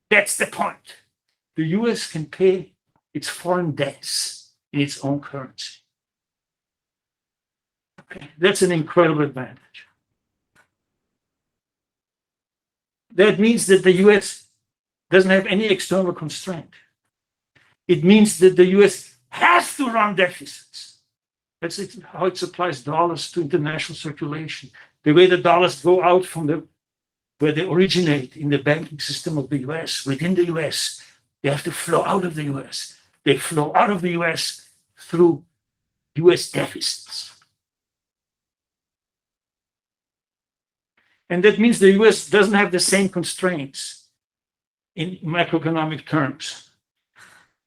that's the point. The US can pay its foreign debts in its own currency. Okay. That's an incredible advantage. That means that the US doesn't have any external constraint. It means that the US has to run deficits. That's how it supplies dollars to international circulation. The way the dollars go out from where they originate in the banking system of the US, within the US, they have to flow out of the US. They flow out of the US through US deficits. And that means the US doesn't have the same constraints in macroeconomic terms.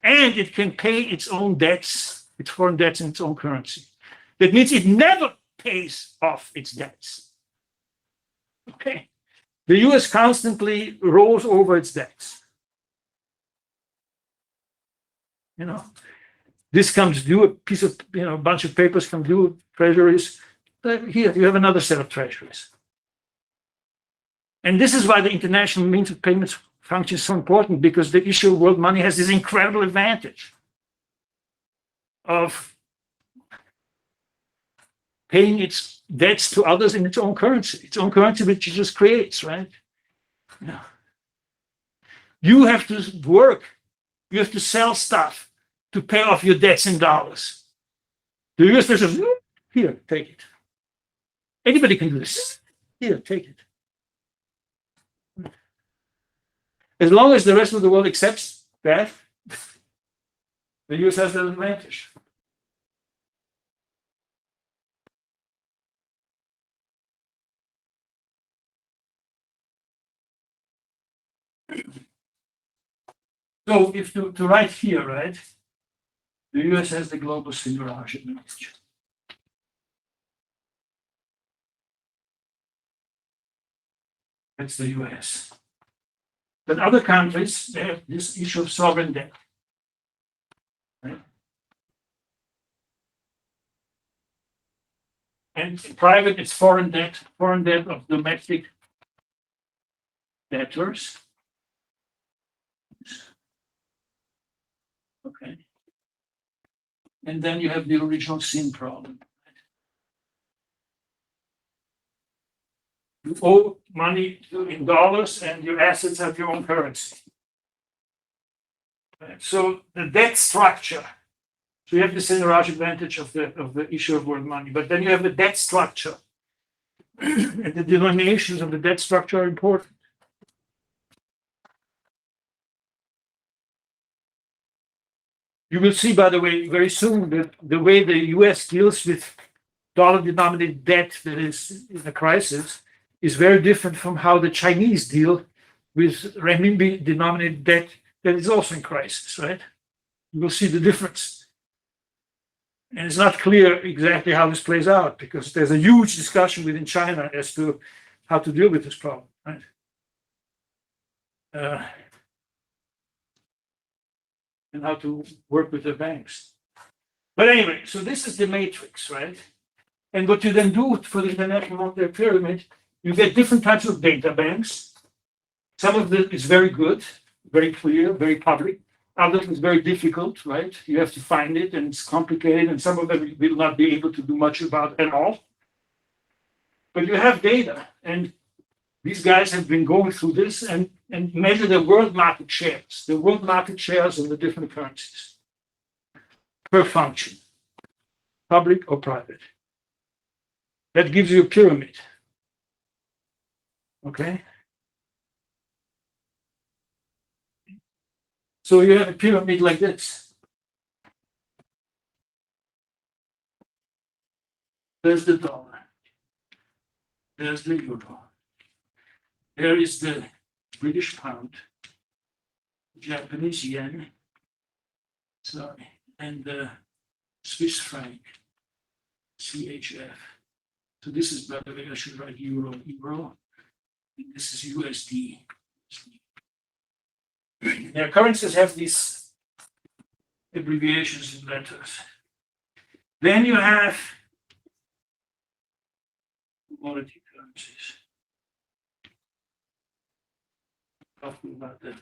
And it can pay its own debts, its foreign debts in its own currency. That means it never pays off its debts. Okay. The US constantly rolls over its debts. This comes due, a piece of, a bunch of papers come due, treasuries. Here, you have another set of treasuries. And this is why the international means of payments function is so important, because the issue of world money has this incredible advantage of paying its debts to others in its own currency which it just creates, right? Yeah. You have to work, you have to sell stuff to pay off your debts in dollars. The US says, here, take it. Anybody can do this. Here, take it. As long as the rest of the world accepts that, the US has that advantage. So if to write here, right, the US has the global seigniorage advantage. That's the US. But other countries, they have this issue of sovereign debt. Right? And private, it's foreign debt of domestic debtors. Okay. And then you have the original sin problem. You owe money in dollars and your assets have your own currency. So the debt structure, so you have the seigniorage advantage of the issue of world money, but then you have the debt structure And the denominations of the debt structure are important. You will see, by the way, very soon that the way the US deals with dollar-denominated debt that is in a crisis is very different from how the Chinese deal with renminbi-denominated debt that is also in crisis, right? You will see the difference. And it's not clear exactly how this plays out because there's a huge discussion within China as to how to deal with this problem, right? And how to work with the banks. But anyway, so this is the matrix, right? And what you then do for the International Monetary Pyramid, you get different types of data banks. Some of it is very good, very clear, very public. Others is very difficult, right? You have to find it and it's complicated, and some of them you will not be able to do much about at all. But you have data, and these guys have been going through this and measure the world market shares of the different currencies per function, public or private. That gives you a pyramid. Okay? So you have a pyramid like this. There's the dollar. There's the euro. There is the British pound, Japanese yen, sorry, and the Swiss franc, CHF. So this is, by the way, I should write euro. This is USD. Their currencies have these abbreviations and letters. Then you have commodity currencies. Talking about them.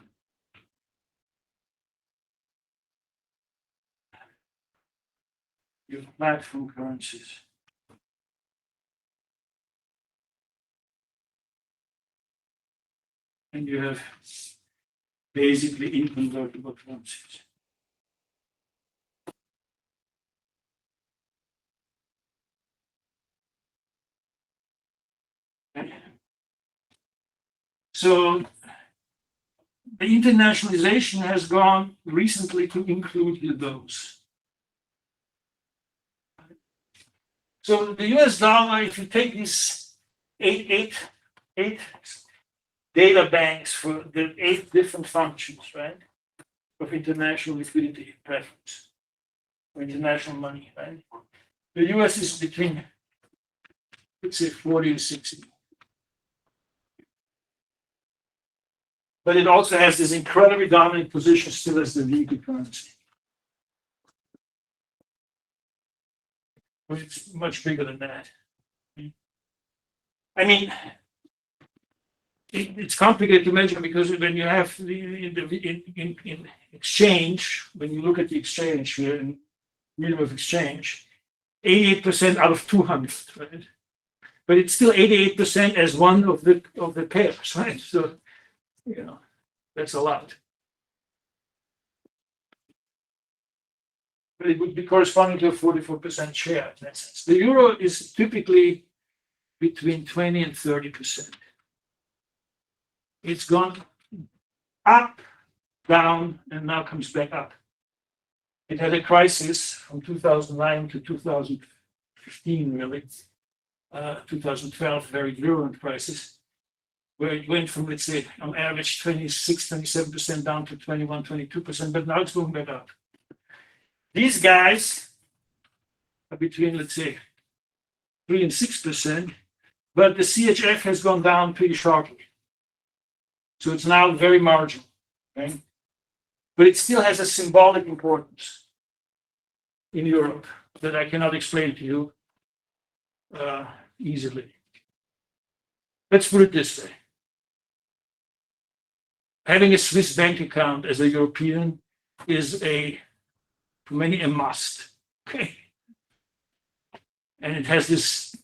You have platform currencies. And you have basically inconvertible currencies. Okay. So the internationalization has gone recently to include those. So the US dollar, if you take these eight data banks for the 8 different functions, right, of international liquidity preference or international money, right? The US is between, let's say, 40 and 60. But it also has this incredibly dominant position still as the vehicle currency. But it's much bigger than that. I mean, it's complicated to measure because when you have in exchange, when you look at the exchange here in medium of exchange, 88% out of 200, right? But it's still 88% as one of the pairs, right? So, you know, that's a lot. But it would be corresponding to a 44% share in that sense. The euro is typically between 20 and 30%. It's gone up, down, and now comes back up. It had a crisis from 2009 to 2015, really. 2012, very virulent crisis, where it went from, let's say, on average 26, 27% down to 21, 22%, but now it's going back up. These guys are between, let's say, 3 and 6%, but the CHF has gone down pretty sharply. So it's now very marginal, right? But it still has a symbolic importance in Europe that I cannot explain to you easily. Let's put it this way. Having a Swiss bank account as a European is for many a must. Okay. And it has this,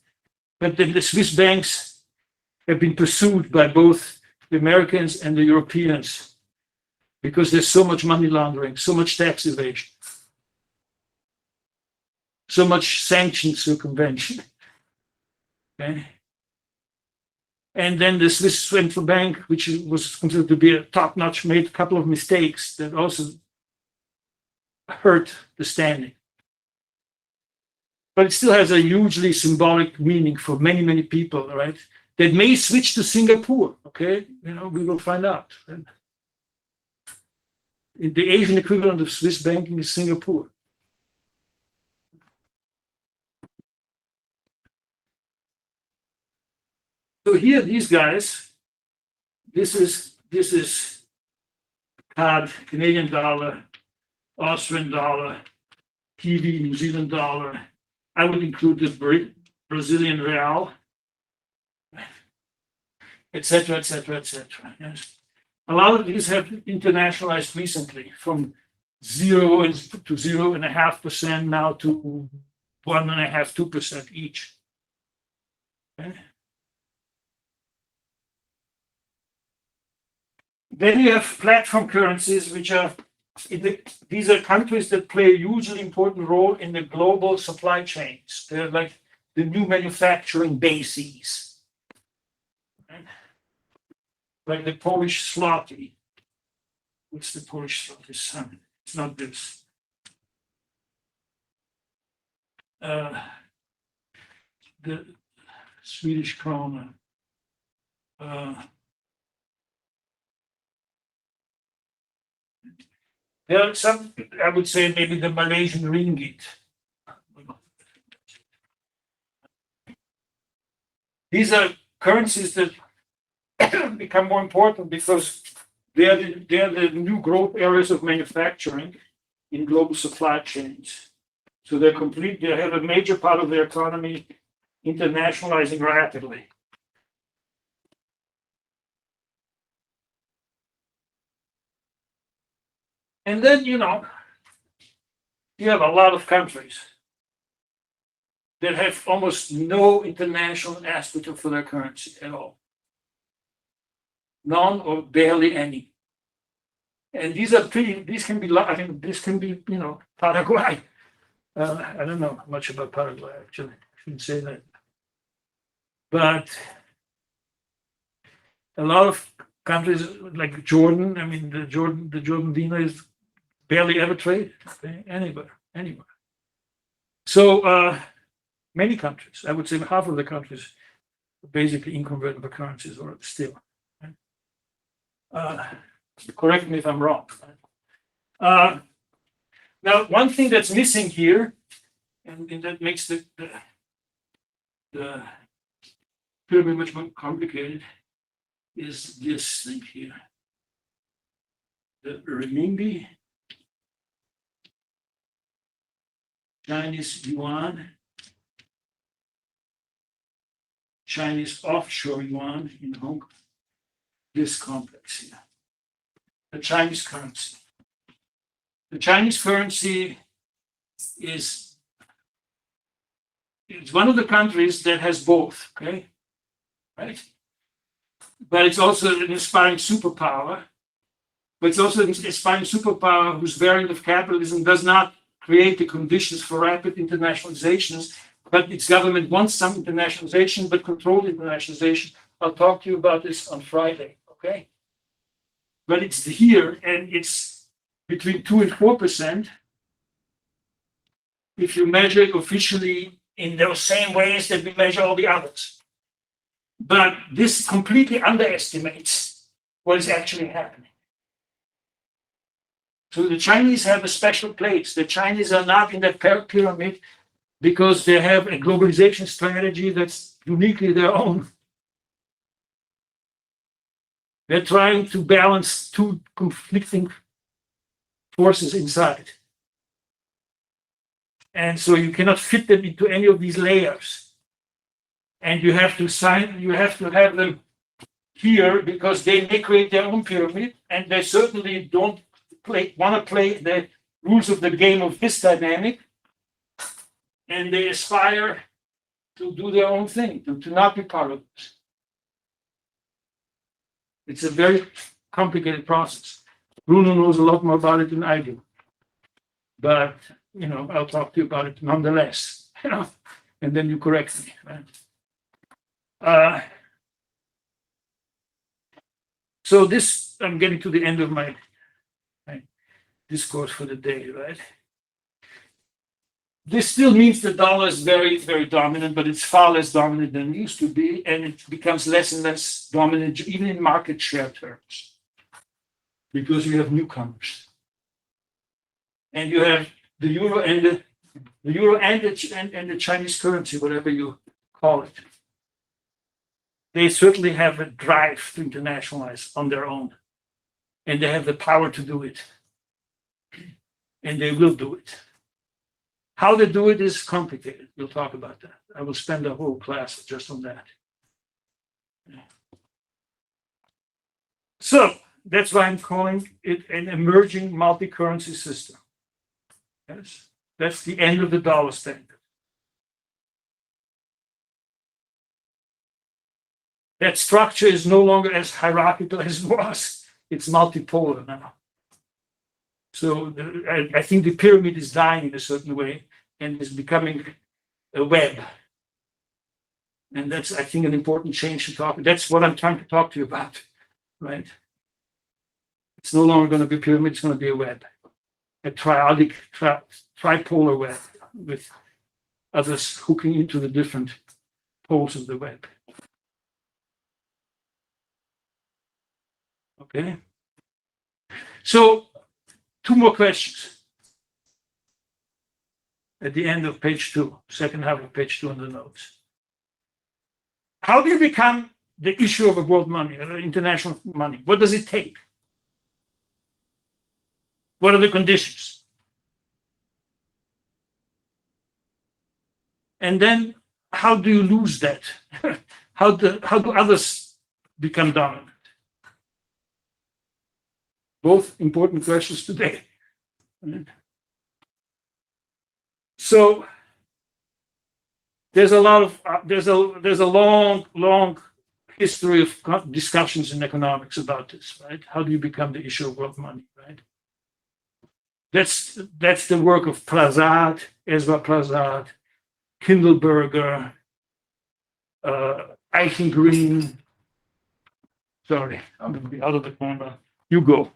but then the Swiss banks have been pursued by both the Americans and the Europeans because there's so much money laundering, so much tax evasion, so much sanction circumvention. Okay. And then the Swiss Central Bank, which was considered to be a top-notch, made a couple of mistakes that also hurt the standing. But it still has a hugely symbolic meaning for many, many people, right? That may switch to Singapore, okay? We will find out. The Asian equivalent of Swiss banking is Singapore. So here, these guys, this is CAD, Canadian dollar, Austrian dollar, TV, New Zealand dollar. I would include the Brazilian real, etc., etc., etc. Yes. A lot of these have internationalized recently from 0 to 0.5% now to 1.5%, 2% each. Okay. Then you have platform currencies, which are these are countries that play a hugely important role in the global supply chains. They're like the new manufacturing bases, right? Like the Polish zloty. What's the Polish zloty? It's not this. The Swedish krona. There are some, I would say, maybe the Malaysian ringgit. These are currencies that become more important because they are the new growth areas of manufacturing in global supply chains. So they have a major part of their economy internationalizing rapidly. And then, you have a lot of countries that have almost no international aspect for their currency at all. None or barely any. And these can be, Paraguay. I don't know much about Paraguay, actually. I shouldn't say that. But a lot of countries like Jordan, the Jordan dinar is barely ever traded anywhere. So many countries, I would say half of the countries, are basically inconvertible currencies or still. Correct me if I'm wrong. Now, one thing that's missing here, and that makes the pyramid much more complicated, is this thing here. The renminbi, Chinese yuan, Chinese offshore yuan in Hong Kong. This complex here. The Chinese currency. The Chinese currency is one of the countries that has both, okay? Right? But it's also an aspiring superpower. But it's also an aspiring superpower whose variant of capitalism does not create the conditions for rapid internationalizations, but its government wants some internationalization, but controlled internationalization. I'll talk to you about this on Friday, okay? But it's here, and it's between 2 and 4%. If you measure it officially in those same ways that we measure all the others. But this completely underestimates what is actually happening. So the Chinese have a special place. The Chinese are not in that pyramid because they have a globalization strategy that's uniquely their own. They're trying to balance two conflicting forces inside. And so you cannot fit them into any of these layers. And you have to have them here because they may create their own pyramid, and they certainly don't want to play the rules of the game of this dynamic, and they aspire to do their own thing, to not be part of this. It's a very complicated process. Bruno knows a lot more about it than I do. But, I'll talk to you about it nonetheless, and then you correct me. Right? So this, I'm getting to the end of my discourse for the day, right? This still means the dollar is very, very dominant, but it's far less dominant than it used to be, and it becomes less and less dominant, even in market share terms, because you have newcomers, and you have the euro and the Chinese currency, whatever you call it. They certainly have a drive to internationalize on their own, and they have the power to do it, and they will do it. How they do it is complicated. We'll talk about that. I will spend a whole class just on that. So that's why I'm calling it an emerging multi-currency system. Yes, that's the end of the dollar standard. That structure is no longer as hierarchical as it was. It's multi-polr now. So I think the pyramid is dying in a certain way and is becoming a web. And that's, I think, an important change to talk. That's what I'm trying to talk to you about, right? It's no longer going to be a pyramid, it's going to be a web. A tripolar web with others hooking into the different poles of the web. Okay. So, two more questions at the end of page 2, second half of page 2 in the notes. How do you become the issue of a world money, international money? What does it take? What are the conditions? And then how do you lose that? How do others become dominant? Both important questions today. So there's a lot of there's a long history of discussions in economics about this, right? How do you become the issue of world money, right? That's the work of Prasad, Ezra Prasad, Kindleberger, Eichengreen. Sorry, I'm going to be out of the corner. You go.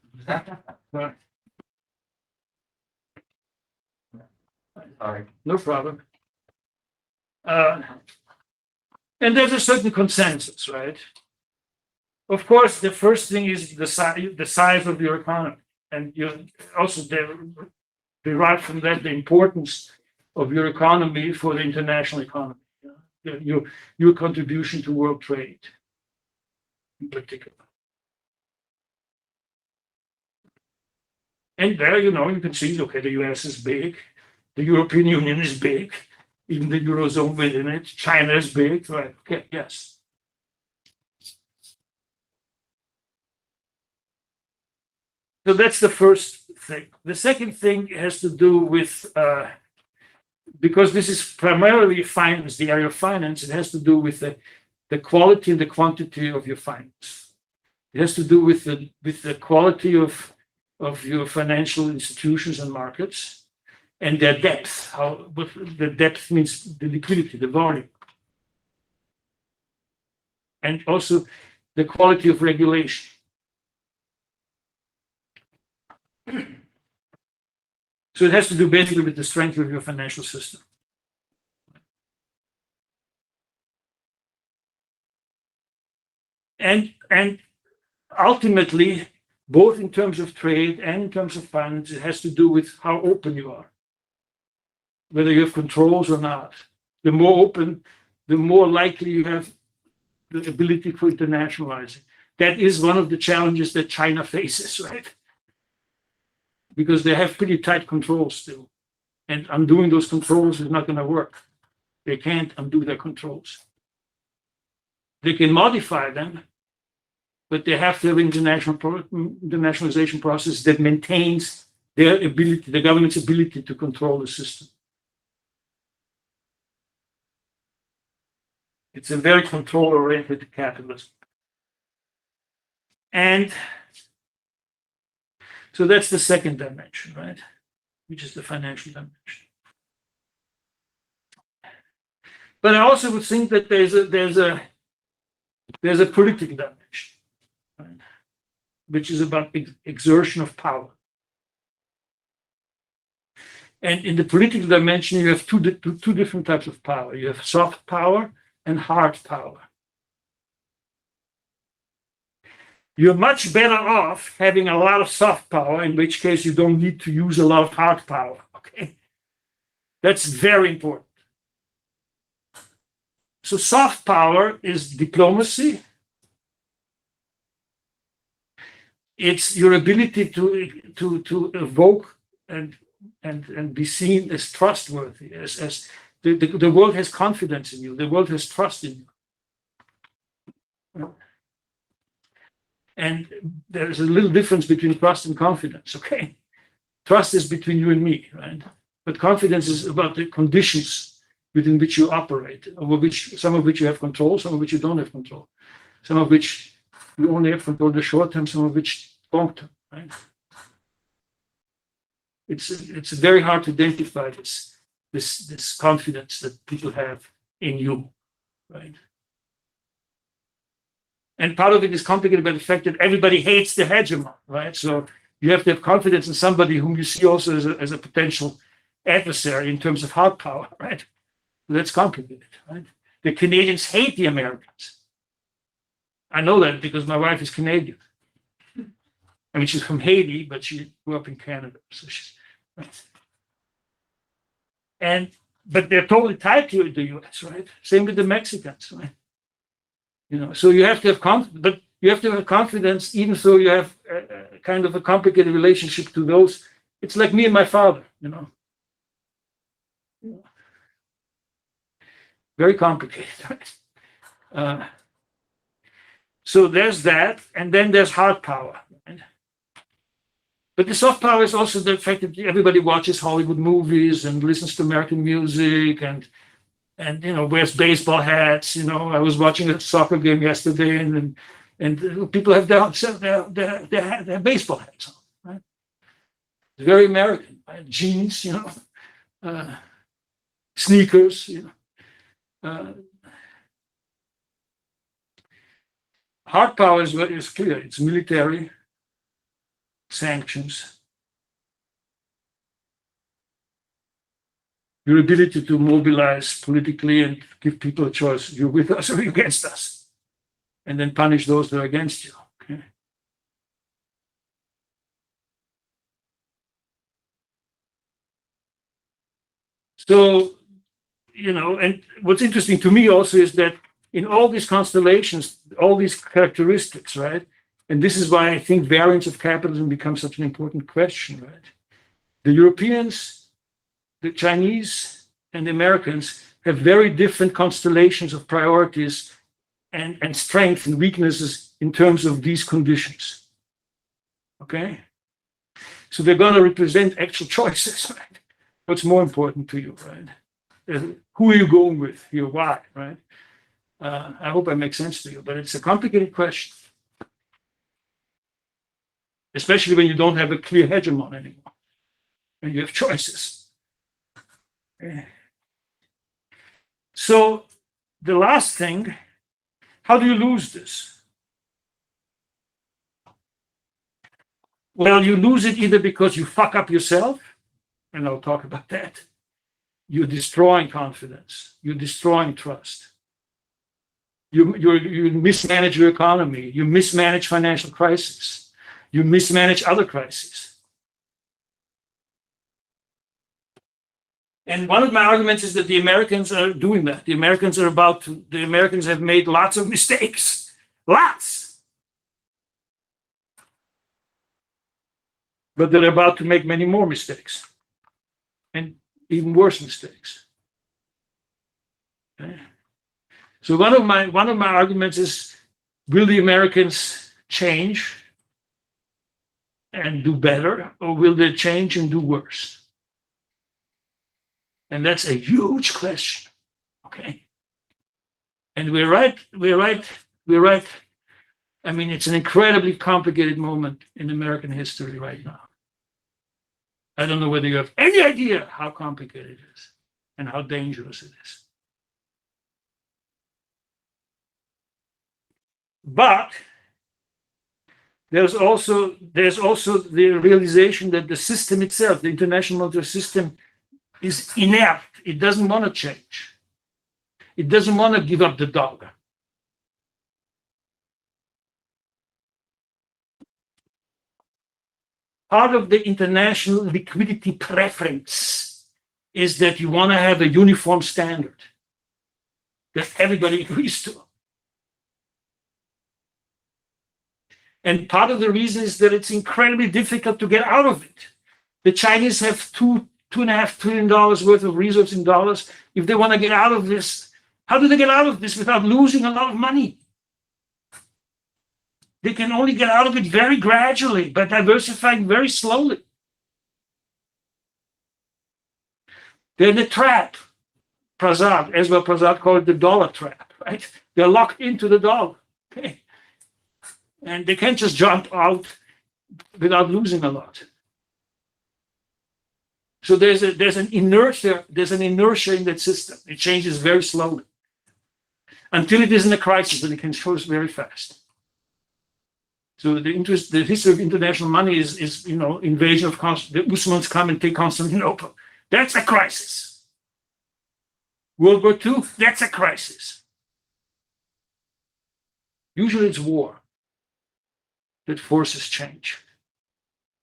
Sorry. No problem. And there's a certain consensus, right? Of course, the first thing is the size of your economy, and you also derive from that the importance of your economy for the international economy. Your contribution to world trade, in particular. And there, you can see, okay, the US is big, the European Union is big, even the Eurozone within it, China is big, right? Okay, yes. So that's the first thing. The second thing has to do with, because this is primarily finance, the area of finance, it has to do with the quality and the quantity of your finance. It has to do with the quality of your financial institutions and markets and their depth. What the depth means, the liquidity, the volume. And also the quality of regulation. So it has to do basically with the strength of your financial system. And ultimately, both in terms of trade and in terms of finance, it has to do with how open you are, whether you have controls or not. The more open, the more likely you have the ability for internationalizing. That is one of the challenges that China faces, right? Because they have pretty tight controls still. And undoing those controls is not going to work. They can't undo their controls. They can modify them, but they have to have an internationalization process that maintains their ability, the government's ability to control the system. It's a very control-oriented capitalism. And so that's the second dimension, right? Which is the financial dimension. But I also would think that there's a political dimension. Right? which is about exertion of power. And in the political dimension, you have two different types of power. You have soft power and hard power. You're much better off having a lot of soft power, in which case you don't need to use a lot of hard power. Okay, that's very important. So soft power is diplomacy. It's your ability to evoke and be seen as trustworthy, as the world has confidence in you, the world has trust in you. And there's a little difference between trust and confidence, okay? Trust is between you and me, right? But confidence is about the conditions within which you operate, over which some of which you have control, some of which you don't have control, some of which you only have control the short term, some of which long term, right? It's very hard to identify this confidence that people have in you, right? And part of it is complicated by the fact that everybody hates the hegemon, right? So you have to have confidence in somebody whom you see also as a potential adversary in terms of hard power, right? That's complicated, right? The Canadians hate the Americans. I know that because my wife is Canadian. I mean, she's from Haiti, but she grew up in Canada. So she's, right? But they're totally tied to the US, right? Same with the Mexicans, right? You know, so you have to have confidence, but you have to have confidence, even though you have a kind of a complicated relationship to those. It's like me and my father, you know. Very complicated, right? So there's that, and then there's hard power. Right? But the soft power is also the fact that everybody watches Hollywood movies and listens to American music and you know, wears baseball hats. You know, I was watching a soccer game yesterday, and people have their baseball hats on. Right? It's very American. Right? Jeans, you know, sneakers. You know, hard power is clear. It's military, sanctions, your ability to mobilize politically and give people a choice: you're with us or you're against us, and then punish those that are against you. Okay. So, you know, and what's interesting to me also is that in all these constellations, all these characteristics, right? And this is why I think variance of capitalism becomes such an important question, right? The Europeans, the Chinese, and the Americans have very different constellations of priorities and strengths and weaknesses in terms of these conditions. Okay? So they're going to represent actual choices, right? What's more important to you, right? Who are you going with here? Why, right? I hope I make sense to you, but it's a complicated question, especially when you don't have a clear hegemon anymore and you have choices. So the last thing, how do you lose this? Well, you lose it either because you fuck up yourself, and I'll talk about that. You're destroying confidence. You're destroying trust. You mismanage your economy. You mismanage financial crisis. You mismanage other crises. And one of my arguments is that the Americans are doing that. The Americans have made lots of mistakes. Lots. But they're about to make many more mistakes. And even worse mistakes. Okay. So one of my arguments is, will the Americans change and do better, or will they change and do worse? And that's a huge question. Okay. And we're right. I mean, it's an incredibly complicated moment in American history right now. I don't know whether you have any idea how complicated it is and how dangerous it is. But there's also the realization that the system itself, the international monetary system, is inert. It doesn't want to change. It doesn't want to give up the dollar. Part of the international liquidity preference is that you want to have a uniform standard that everybody agrees to. And part of the reason is that it's incredibly difficult to get out of it. The Chinese have $2.5 trillion worth of reserves in dollars. If they want to get out of this, how do they get out of this without losing a lot of money? They can only get out of it very gradually, by diversifying very slowly. They're in the trap. Ezra Prasad called it the dollar trap, right? They're locked into the dollar. Okay. And they can't just jump out without losing a lot. So there's an inertia in that system. It changes very slowly until it is in a crisis, and it can change very fast. So the history of international money is invasion of the Ottomans come and take Constantinople. That's a crisis. World War II, that's a crisis. Usually it's war that forces change.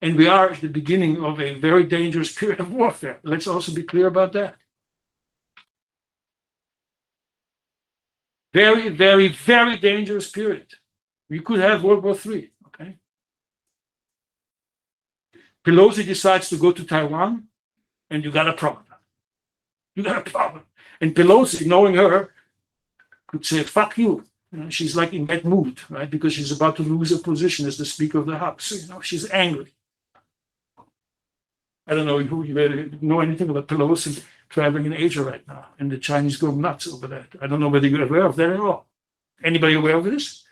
And we are at the beginning of a very dangerous period of warfare. Let's also be clear about that. Very, very, very dangerous period. We could have World War III, okay? Pelosi decides to go to Taiwan, and you got a problem. You got a problem. And Pelosi, knowing her, could say, fuck you. She's like in that mood, right? Because she's about to lose her position as the Speaker of the House. She's angry. I don't know if you know anything about Pelosi traveling in Asia right now, and the Chinese go nuts over that. I don't know whether you're aware of that at all. Anybody aware of this?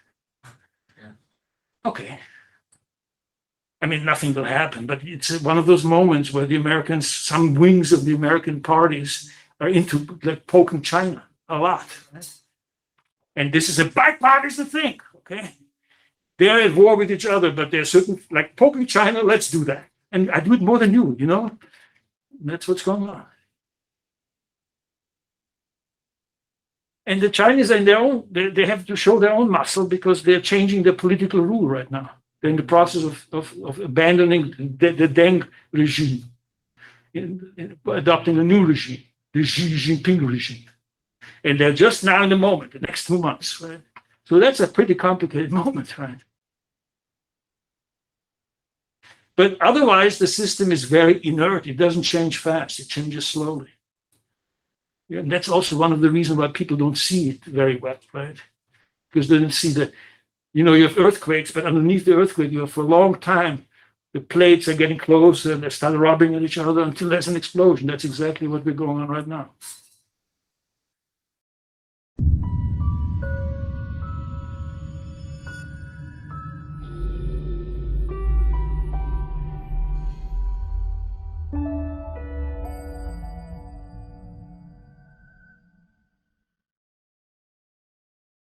Yeah. Okay. I mean, nothing will happen, but it's one of those moments where the Americans, some wings of the American parties are into like poking China a lot. Right? And this is a bipartisan thing, okay? They're at war with each other, but there's certain, like poking China, let's do that. And I do it more than you, That's what's going on. And the Chinese are in their own, they have to show their own muscle because they're changing the political rule right now. They're in the process of abandoning the Deng regime, adopting a new regime, the Xi Jinping regime. And they're just now in the moment, the next 2 months, right? So that's a pretty complicated moment, right? But otherwise, the system is very inert. It doesn't change fast. It changes slowly. Yeah, and that's also one of the reasons why people don't see it very well, right? Because they don't see that, you have earthquakes, but underneath the earthquake, for a long time, the plates are getting closer and they start rubbing at each other until there's an explosion. That's exactly what we're going on right now.